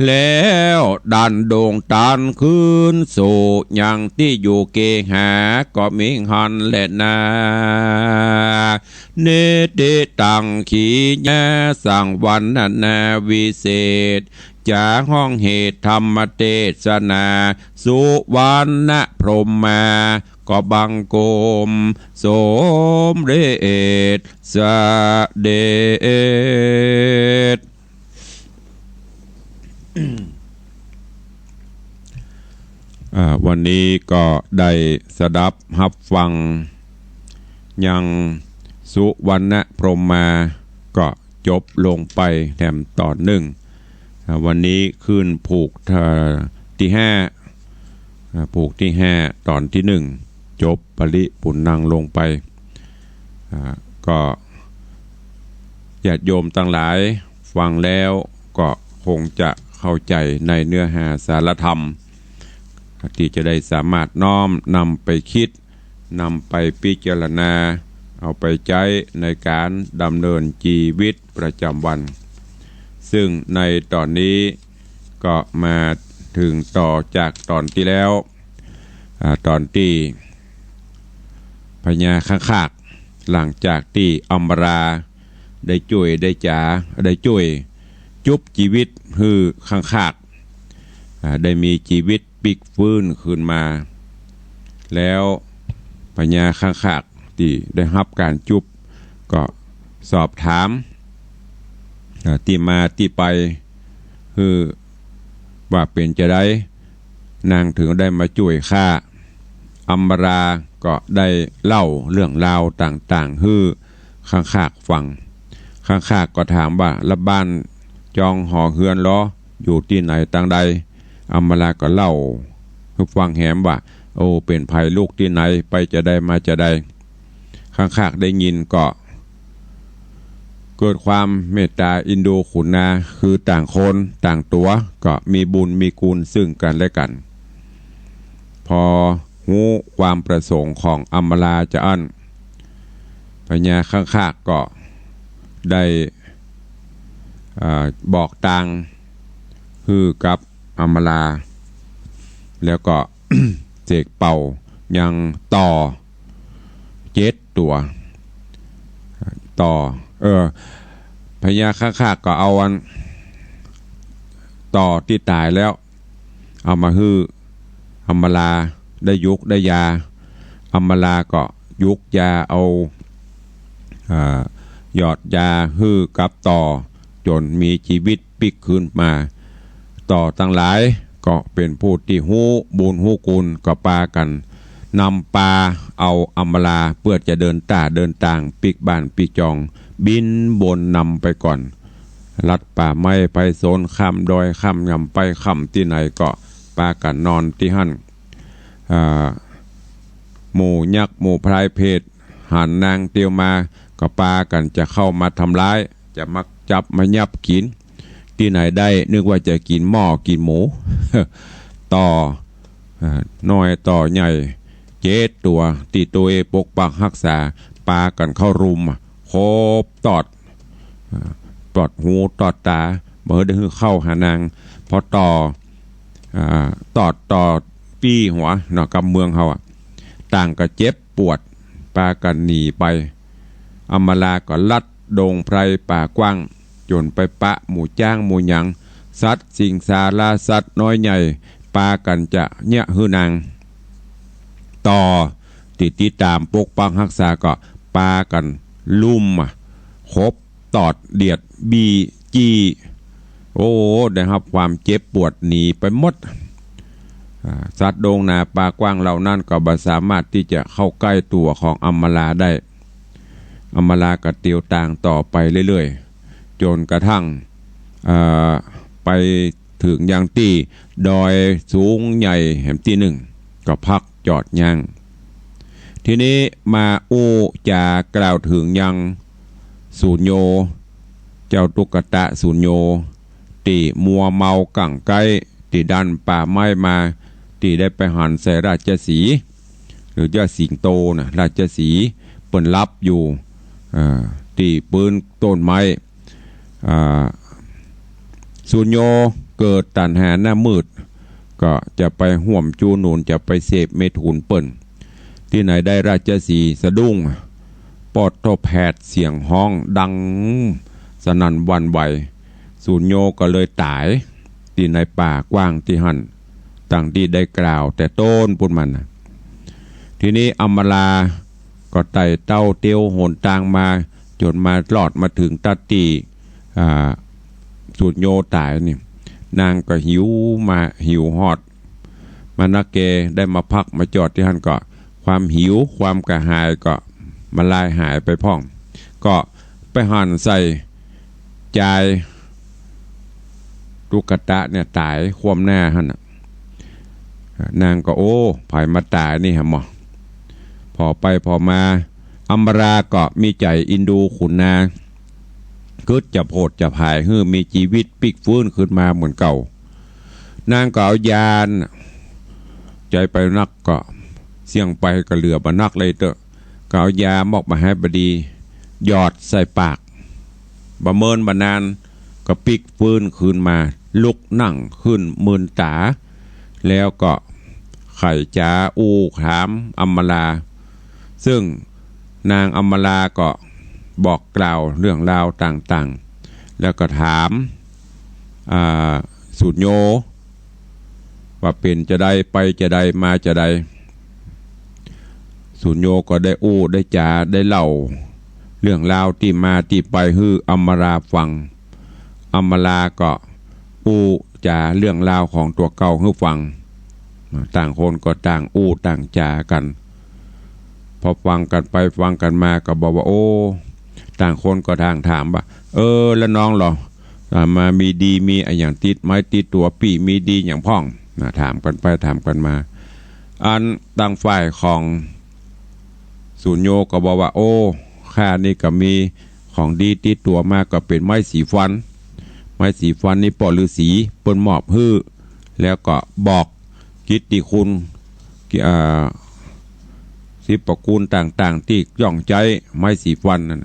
แล้วดันโด่งตันคืนสู่ยังที่อยู่เกหาก็มิงหันแหละนาเนติตังขีญาสั่งวันนาวิเศษจากห้องเหตุธรรมเทศนาสุวรรณพรหมาก็บังโกมสมเดชเสด็จวันนี้ก็ได้สดับรับฟังยังสุวรรณพรหมาก็จบลงไปแถมตอนหนึ่งวันนี้ขึ้นผูกที่5ผูกที่5ตอนที่1จบปริปุณังลงไปก็ญาติโยมทั้งหลายฟังแล้วก็คงจะเข้าใจในเนื้อหาสารธรรมที่จะได้สามารถน้อมนำไปคิดนำไปพิจารณาเอาไปใช้ในการดำเนินชีวิตประจำวันซึ่งในตอนนี้ก็มาถึงต่อจากตอนที่แล้วตอนที่พญาข้างขากหลังจากที่อัมราได้ช่วยได้จ๋าได้ช่วยจุบชีวิตฮือข้างขากได้มีชีวิตปิกฟื้นขึ้นมาแล้วพญาข้างขากที่ได้รับการจุบก็สอบถามที่มาที่ไปคือว่าเป็นจะได้นางถึงได้มาช่วยข้าอัมราก็ได้เล่าเรื่องราวต่างๆฮือข้างขากฟังข้างขากก็ถามว่าละบ้านจองหอเฮือนล้ออยู่ที่ไหนต่างใด อำมาลาก็เล่าให้ฟังแหมว่าโอ้เป็นภัยลูกที่ไหนไปจะได้มาจะได้ข้างๆได้ยินก็เกิดความเมตตาอินดูขุนนาคือต่างคนต่างตัวก็มีบุญมีกุลซึ่งกันและกันพอหูความประสงค์ของอำมาลาจะอั้นพญาข้างๆก็ได้บอกตังคือกับอำมาลาแล้วก็ เสกเป่ายังต่อ7 ตัวต่อพญาข้าก็เอาอันต่อที่ตายแล้วเอามาฮื้ออำมาลาได้ยุกได้ยาอำมาลาก็ยุกยาเอาหยอดยาฮื้อกับต่อจนมีชีวิตปิกขึ้นมาต่อทั้งหลายก็เป็นผู้ที่หูบุญหูกุลก็ปากันนำปาเอาอำมาลาเพื่อจะเดินต่างปิกบ้านปิกจองบินบนนำไปก่อนลัดป่าไม้ไปโซนข้ามดอยข้ามยำไปข้ามที่ไหนก็ปากันนอนที่หั่นหมู่ยักษ์หมู่พรายเพศหันนางเตียวมาก็ปากันจะเข้ามาทำร้ายจะมักจับมายับกินที่ไหนได้นึกว่าจะกินหม้อกินหมู ต่อน้อยต่อใหญ่7 ตัวตีตัวปกปักรักษาปากันเข้ารุมโคบตอดหูตอดตาเมื่อได้เข้าหานางพอต่อปี้หัวเนาะกับเมืองเขาต่างก็เจ็บปวดปากันหนีไปอำมาลาก็ลัดดงไพรป่ากว้างจนไปปะหมู่จ้างหมู่หยังสัตว์สิงสาราสัตว์น้อยใหญ่ปากันจะเนี่ยฮือนางต่อติดตามปกปักรักษาก็ปากันลุ่มคบตอดเดียดบีจีโอ้ได้รับความเจ็บปวดหนีไปหมดสัตว์โดงนาปากว้างเหล่านั้นก็บ่สามารถที่จะเข้าใกล้ตัวของอำมาลาได้อำมาลาก็เตียวต่างต่อไปเรื่อยๆจนกระทั่งไปถึงยังที่ดอยสูงใหญ่แห่งที่1ก็พักจอดย่างทีนี้มาจากล่าวถึงยังสูญโยเจ้าตุกตะสูญโยตีมัวเมากั่งไก่ตีดันป่าไม้มาตีได้ไปหันใส่ราชสีห์หรือเจ้าสิงโตนะราชสีห์เปิ่นรับอยู่ตีปืนต้นไม้สูญโยเกิดตันหาหน้ามืดก็จะไปห่วมจูนูนจะไปเสพเมถุนเปิ่นที่ไหนได้ราชสีห์สะดุ้งปอดโตแผดเสียงห้องดังสนั่นวันไหวสูญโยก็เลยตายที่ในป่ากว้างที่หั่นต่างที่ได้กล่าวแต่ต้นปุ่นมันทีนี้อำมาลาก็ไต่เต้าเตียวโหนตางมาจนมาลอดมาถึงตัดตีสูญโยตายนี่นางก็หิวหอดมานักเกได้มาพักมาจอดที่หั่นก็ความหิวความกระหายก็มาลายหายไปพ่องก็ไปหั่นใส่ใจตุกตะเนี่ยตายควมหน้าหั่นนางก็โอ้ภายมาตายนี่ฮะหมอพอไปพอมาอัมบราก็มีใจอินดูขุนนาเกิดจะโผดจะภายมีชีวิตปิกฟื้นขึ้นมาเหมือนเก่านางก็เอายานใจไปนักก็เสี่ยงไปก็เหลือบนักเลยเตอะก็เอายามอกมาให้บดีหยอดใส่ปากบะเมินบานานก็ปิกฟื้นขึ้นมาลุกนั่งขึ้นมืนตาแล้วก็ไข่จ้าถามอัมมาลาซึ่งนางอัมมาลาก็บอกกล่าวเรื่องราวต่างๆแล้วก็ถามสูญโยว่าเป็นจะได้ไปจะได้มาจะได้สูญโยก็ได้ได้จาได้เล่าเรื่องราวที่มาที่ไปอัมมาลาฟังอัมมาลาก็จาเรื่องราวของตัวเก่าฟังต่างคนก็ต่างต่างจากันพอฟังกันไปฟังกันมาก็บอกว่าโอ้ต่างคนก็ทางถามว่าแล้วน้องเหรอ มามีดีมีอย่างติดไม้ติดตัวปีมีดีอย่างพ่องถามกันไปถามกันมาอันตั้งฝ่ายของศูนย์โยก็บอกว่าโอ้ข้านี่ก็มีของดีติดตัวมากก็เป็นไม้สีฟันไม้สีฟันนี่ปอฤาษีเปิ้นมอบฮื้อแล้วก็บอกกิตติคุณสิบประกูลต่างๆที่ย่องใจไม้สีฟันนั่น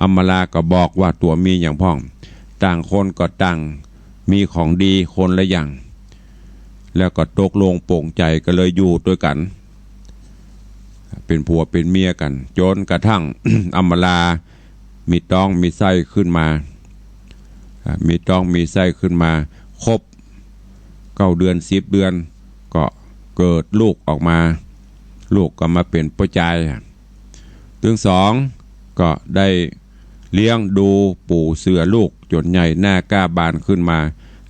อำมาลาก็บอกว่าตัวมีอย่างพ่องต่างคนก็ต่างมีของดีคนละอย่างแล้วก็ตกลงโปร่งใจก็เลยอยู่ด้วยกันเป็นผัวเป็นเมียกันจนกระทั่ง อำมาลามีต้องมีไส้ขึ้นมามีต้องมีไส้ขึ้นมาครบ9 เดือน10 เดือนก็เกิดลูกออกมาลูกก็มาเป็นพ่อใจถึง2ก็ได้เลี้ยงดูปู่เสือลูกจนใหญ่หน้ากล้าบานขึ้นมา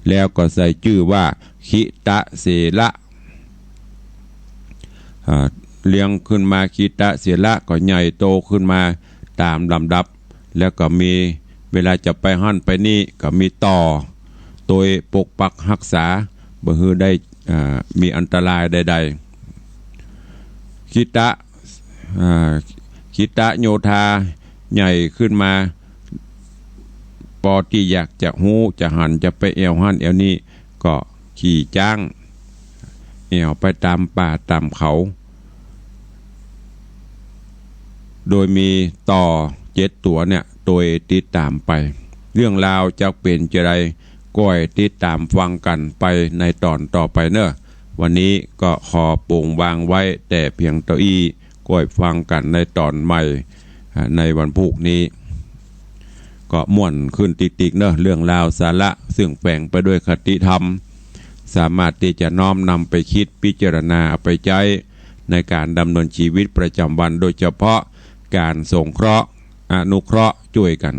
แล้วก็ใส่ชื่อว่าคิตะเสละเลี้ยงขึ้นมาคิตะเสละก็ใหญ่โตขึ้นมาตามลำดับแล้วก็มีเวลาจะไปหั่นไปนี่ก็มีต่อโดยปกปักรักษาบ่ฮือได้มีอันตรายใดๆคิตะโยธาใหญ่ขึ้นมาปอที่อยากจะหูจะหันจะไปเอวหันเอวนี่ก็ขี่จ้างเอวไปตามป่าตามเขาโดยมีต่อ7 ตัวเนี่ยโดยติดตามไปเรื่องราวจะเป็นจะไรก้อยติดตามฟังกันไปในตอนต่อไปเนอะวันนี้ก็ขอปุ่งวางไว้แต่เพียงเท่าอี้ก้อยฟังกันในตอนใหม่ในวันพุธนี้ก็ม่วนขึ้นติ๊กๆเนอะเรื่องราวสาระซึ่งแฝงไปด้วยคติธรรมสามารถที่จะน้อมนำไปคิดพิจารณาไปใช้ในการดำเนินชีวิตประจำวันโดยเฉพาะการสงเคราะห์อนุเคราะห์ช่วยกัน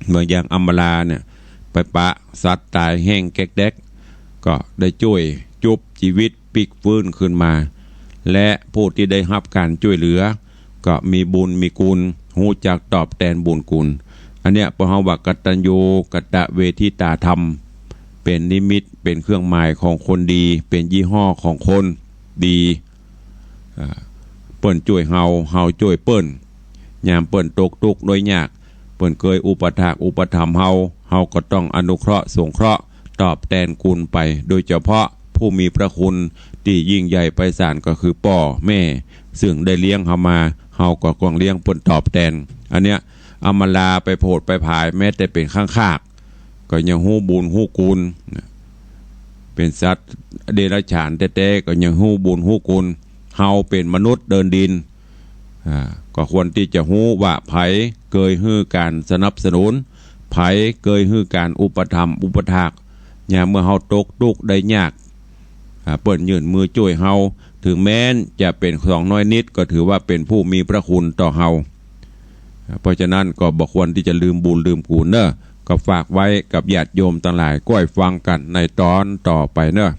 เมื่ออย่างอำมาลาเนี่ยไปปะสัตว์ตายแห้งแก๊กแดกก็ได้ช่วยจุบชีวิตปิกฟื้นขึ้นมาและผู้ที่ได้รับการช่วยเหลือก็มีบุญมีคุณหูจักตอบแทนบุญคุณอันเนี้ยพระเฮาว่ากตัญญูกตเวทิตาธรรมเป็นนิมิตเป็นเครื่องหมายของคนดีเป็นยี่ห้อของคนดีเปิ้นช่วยเฮาช่วยเปิ้นยามเปิ้นตกทุกข์โดยยากเปิ้นเคยอุปถากอุปถัมภ์เฮาก็ต้องอนุเคราะห์สงเคราะห์ตอบแทนคุณไปโดยเฉพาะผู้มีพระคุณที่ยิ่งใหญ่ไพศาลก็คือพ่อแม่ซึ่งได้เลี้ยงเฮามาเฮาก็ต้องเลี้ยงเปิ้นตอบแทนอันเนี้ยอำมาลาไปโพดไปผายแม้แต่เป็นข้างคากก็ยังฮู้บุญฮู้คุณเป็นสัตว์เดรัจฉานแท้ๆก็ยังฮู้บุญฮู้คุณเฮาเป็นมนุษย์เดินดินก็ควรที่จะฮู้ว่าไผเคยฮื้อการสนับสนุนไผเคยฮื้อการอุปถัมภ์อุปถากยามเมื่อเฮาตกทุกข์ได้ยากเปิ้นยื่นมือช่วยเฮาถึงแม้นจะเป็นของน้อยนิดก็ถือว่าเป็นผู้มีพระคุณต่อเฮาเพราะฉะนั้นก็บ่ควรที่จะลืมบุญลืมคุณเนอะก็ฝากไว้กับญาติโยมทั้งหลายก้อยฟังกันในตอนต่อไปเนอะ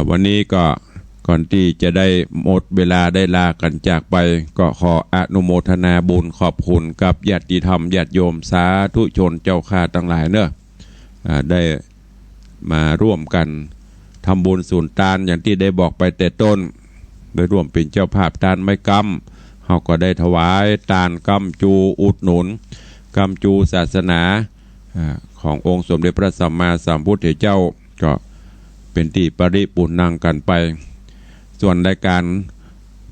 วันนี้ก็ก่อนที่จะได้หมดเวลาได้ลากันจากไปก็ขออนุโมทนาบุญขอบคุณกับญาติธรรมญาติโยมสาธุชนเจ้าข้าทั้งหลายเนอะได้มาร่วมกันทำบุญสูนทานอย่างที่ได้บอกไปแต่ต้นโดยร่วมเป็นเจ้าภาพทานไม้กำเขาก็ได้ถวายทานกำจูอุดหนุนกำจูศาสนาขององค์สมเด็จพระสัมมาสัมพุทธเจ้าก็เป็นที่ปริปุณังกันไปส่วนรายการ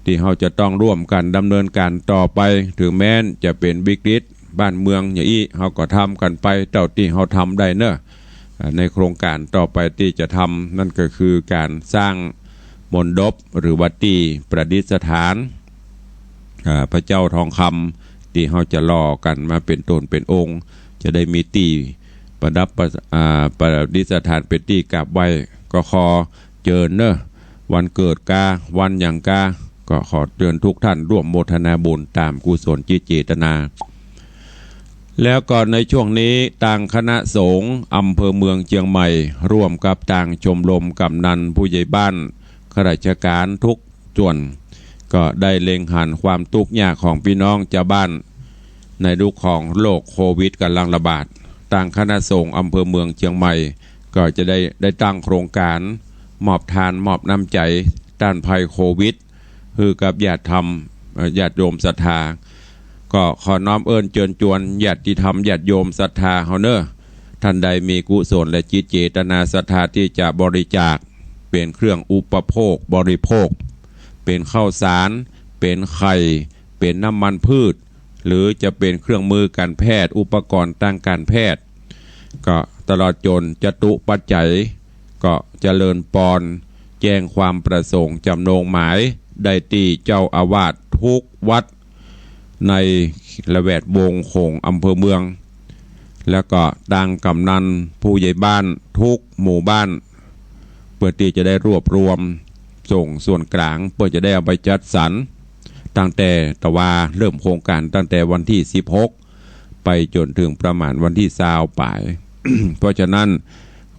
ที่เขาจะต้องร่วมกันดำเนินการต่อไปถึงแม้นจะเป็นวิกฤตบ้านเมืองอย่างนี้เขาก็ทำกันไปเท่าที่เขาทำได้เนอะในโครงการต่อไปที่จะทำนั่นก็คือการสร้างมณฑปหรือวัดที่ประดิษฐานพระเจ้าทองคำที่เขาจะล่อกันมาเป็นตนเป็นองค์จะได้มีตีประดับประดิษฐานเป็นที่กราบไหว้ก็ขอเจิญเนอะวันเกิดกาวันอย่างกาก็ขอเตือนทุกท่านร่วมโมทนาบุญตามกุศลจิตเจตนาแล้วก็ในช่วงนี้ต่างคณะสงฆ์อำเภอเมืองเชียงใหม่ร่วมกับต่างชมรมกำนันผู้ใหญ่บ้านข้าราชการทุกส่วนก็ได้เล็งหันความทุกข์ยากของพี่น้องชาวบ้านในยุคของโรคโควิดกำลังระบาด ต่างคณะสงฆ์อำเภอเมืองเชียงใหม่ก็จะได้ตั้งโครงการมอบทานมอบน้ำใจต้านภัยโควิดคือกับญาติธรรมญาติโยมศรัทธาก็ขอน้อมเอิญเชิญชวนญาติธรรมญาติโยมศรัทธาเฮาเนอท่านใดมีกุศลและจิตเจตนาศรัทธาที่จะบริจาคเป็นเครื่องอุปโภคบริโภคเป็นข้าวสารเป็นไข่เป็นน้ำมันพืชหรือจะเป็นเครื่องมือการแพทย์อุปกรณ์ทางการแพทย์ก็ตลอดจนจตุปัจจัยก็เจริญปอนแจ้งความประสงค์จำนงหมายได้ตีเจ้าอาวาสทุกวัดในละแวดวงของอำเภอเมืองแล้วก็ดังกำนันผู้ใหญ่บ้านทุกหมู่บ้านเพื่อที่จะได้รวบรวมส่งส่วนกลางเพื่อจะได้เอาไปจัดสรรตั้งแต่ตะวาเริ่มโครงการตั้งแต่วันที่16ไปจนถึงประมาณวันที่20ปลาย เพราะฉะนั้น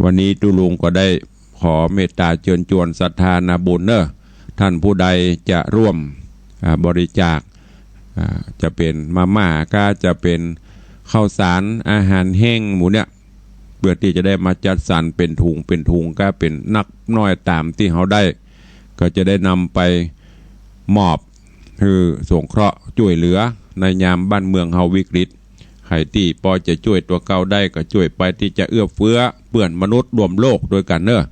วันนี้ตุลุงก็ได้ขอเมตตาเชิญชวนศรัทธานาบุญเนอะท่านผู้ใดจะร่วมบริจาคจะเป็นมาม่าก็จะเป็นข้าวสารอาหารแห้งหมูเนี่ยเพื่อที่จะได้มาจัดสรรเป็นถุงก็เป็นนักน้อยตามที่เขาได้ก็จะได้นำไปมอบคือสงเคราะห์ช่วยเหลือในยามบ้านเมืองเฮาวิกฤตใครที่พอจะช่วยตัวเก่าได้ก็ช่วยไปที่จะเอื้อเฟื้อเพื่อนมนุษย์รวมโลกด้วยกันเนอะ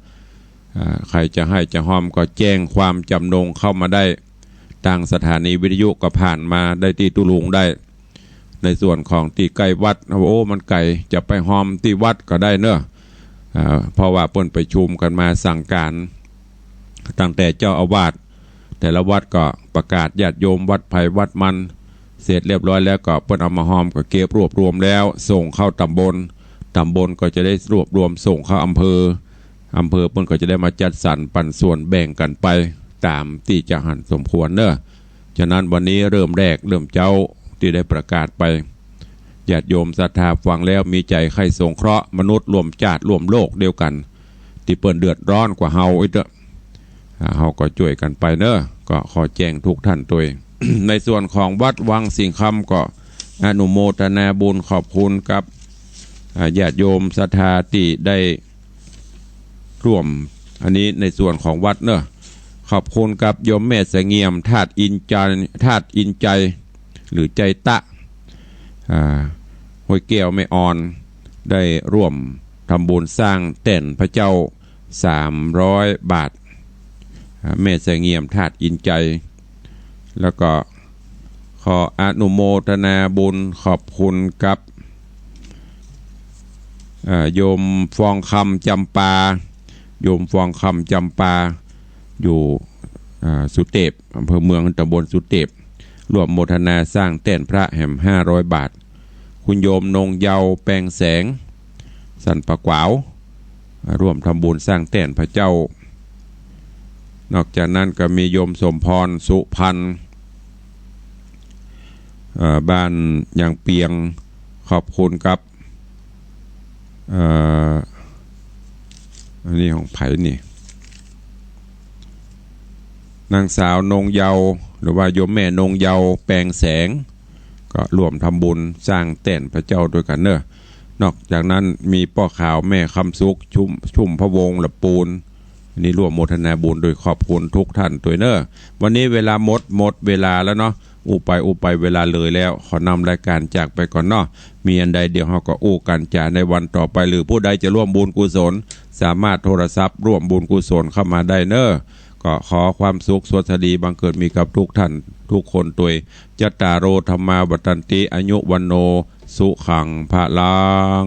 ใครจะให้จะหอมก็แจ้งความจำนงเข้ามาได้ทางสถานีวิทยุก็ผ่านมาได้ที่ตุลุงได้ในส่วนของที่ใกล้วัดโอ้มันไกลจะไปหอมที่วัดก็ได้เนอะเพราะว่าเปิ้นไปชุมกันมาสั่งการตั้งแต่เจ้าอาวาสแต่ละวัดก็ประกาศญาติโยมวัดไผ่วัดมันเสร็จเรียบร้อยแล้วก็เปิ้นเอามาหอมก็เก็บรวบรวมแล้วส่งเข้าตำบลก็จะได้รวบรวมส่งเข้าอำเภอเปิ้นก็จะได้มาจัดสรรปันส่วนแบ่งกันไปตามที่จะหันสมควรเนอะฉะนั้นวันนี้เริ่มเจ้าที่ได้ประกาศไปญาติโยมศรัทธาฟังแล้วมีใจใครสงเคราะห์มนุษย์รวมชาติรวมโลกเดียวกันที่เปิ้นเดือดร้อนกว่าเฮาอีกเด้อเฮาก็ช่วยกันไปเนอะก็ขอแจ้งทุกท่านตัว ในส่วนของวัดวังสิงห์คำก็อนุโมทนาบุญขอบคุณกับญาติโยมศรัทธาที่ได้ร่วมอันนี้ในส่วนของวัดเนอะขอบคุณกับโยมแม่เสงี่ยมธาตุอินใจหรือใจตะห้วยแก้วไม่อ่อนได้ร่วมทำบุญสร้างเต่นพระเจ้า300 บาทแม่เสงี่ยมธาตุอินใจแล้วก็ขออนุโมทนาบุญขอบคุณกับโยมฟองคำจำปาอยู่สุเทพอำเภอเมืองตำบลสุเทพร่วมโมทนาสร้างเต้นพระแห่ม500 บาทคุณโยมนงเยาแปลงแสงสันปะกวาวร่วมทำบุญสร้างเต้นพระเจ้านอกจากนั้นก็มีโยมสมพรสุพันธ์บ้านยางเปียงขอบคุณครับอันนี้ของไผ่นี่นางสาวนงเยาหรือว่าโยมแม่นงเยาแปลงแสงก็ร่วมทำบุญสร้างเต้นพระเจ้าด้วยกันเนอะนอกจากนั้นมีป้อขาวแม่คำสุกชุ่มพระวงศ์ละปูนนี่ร่วมโมทนาบุญโดยขอบคุณทุกท่านตัวเนอะวันนี้เวลาหมดเวลาแล้วเนาะอู้ไปเวลาเลยแล้วขอนำรายการจากไปก่อนเนาะมีอันใดเดี๋ยวเราก็อู้กันจ่าในวันต่อไปหรือผู้ใดจะร่วมบุญกุศลสามารถโทรศัพท์ร่วมบุญกุศลเข้ามาได้เนอะก็ขอความสุขสวัสดีบังเกิดมีกับทุกท่านทุกคนตัวจัตตารโอธรรมาวัฏันติอายุวันโนสุขังภะลัง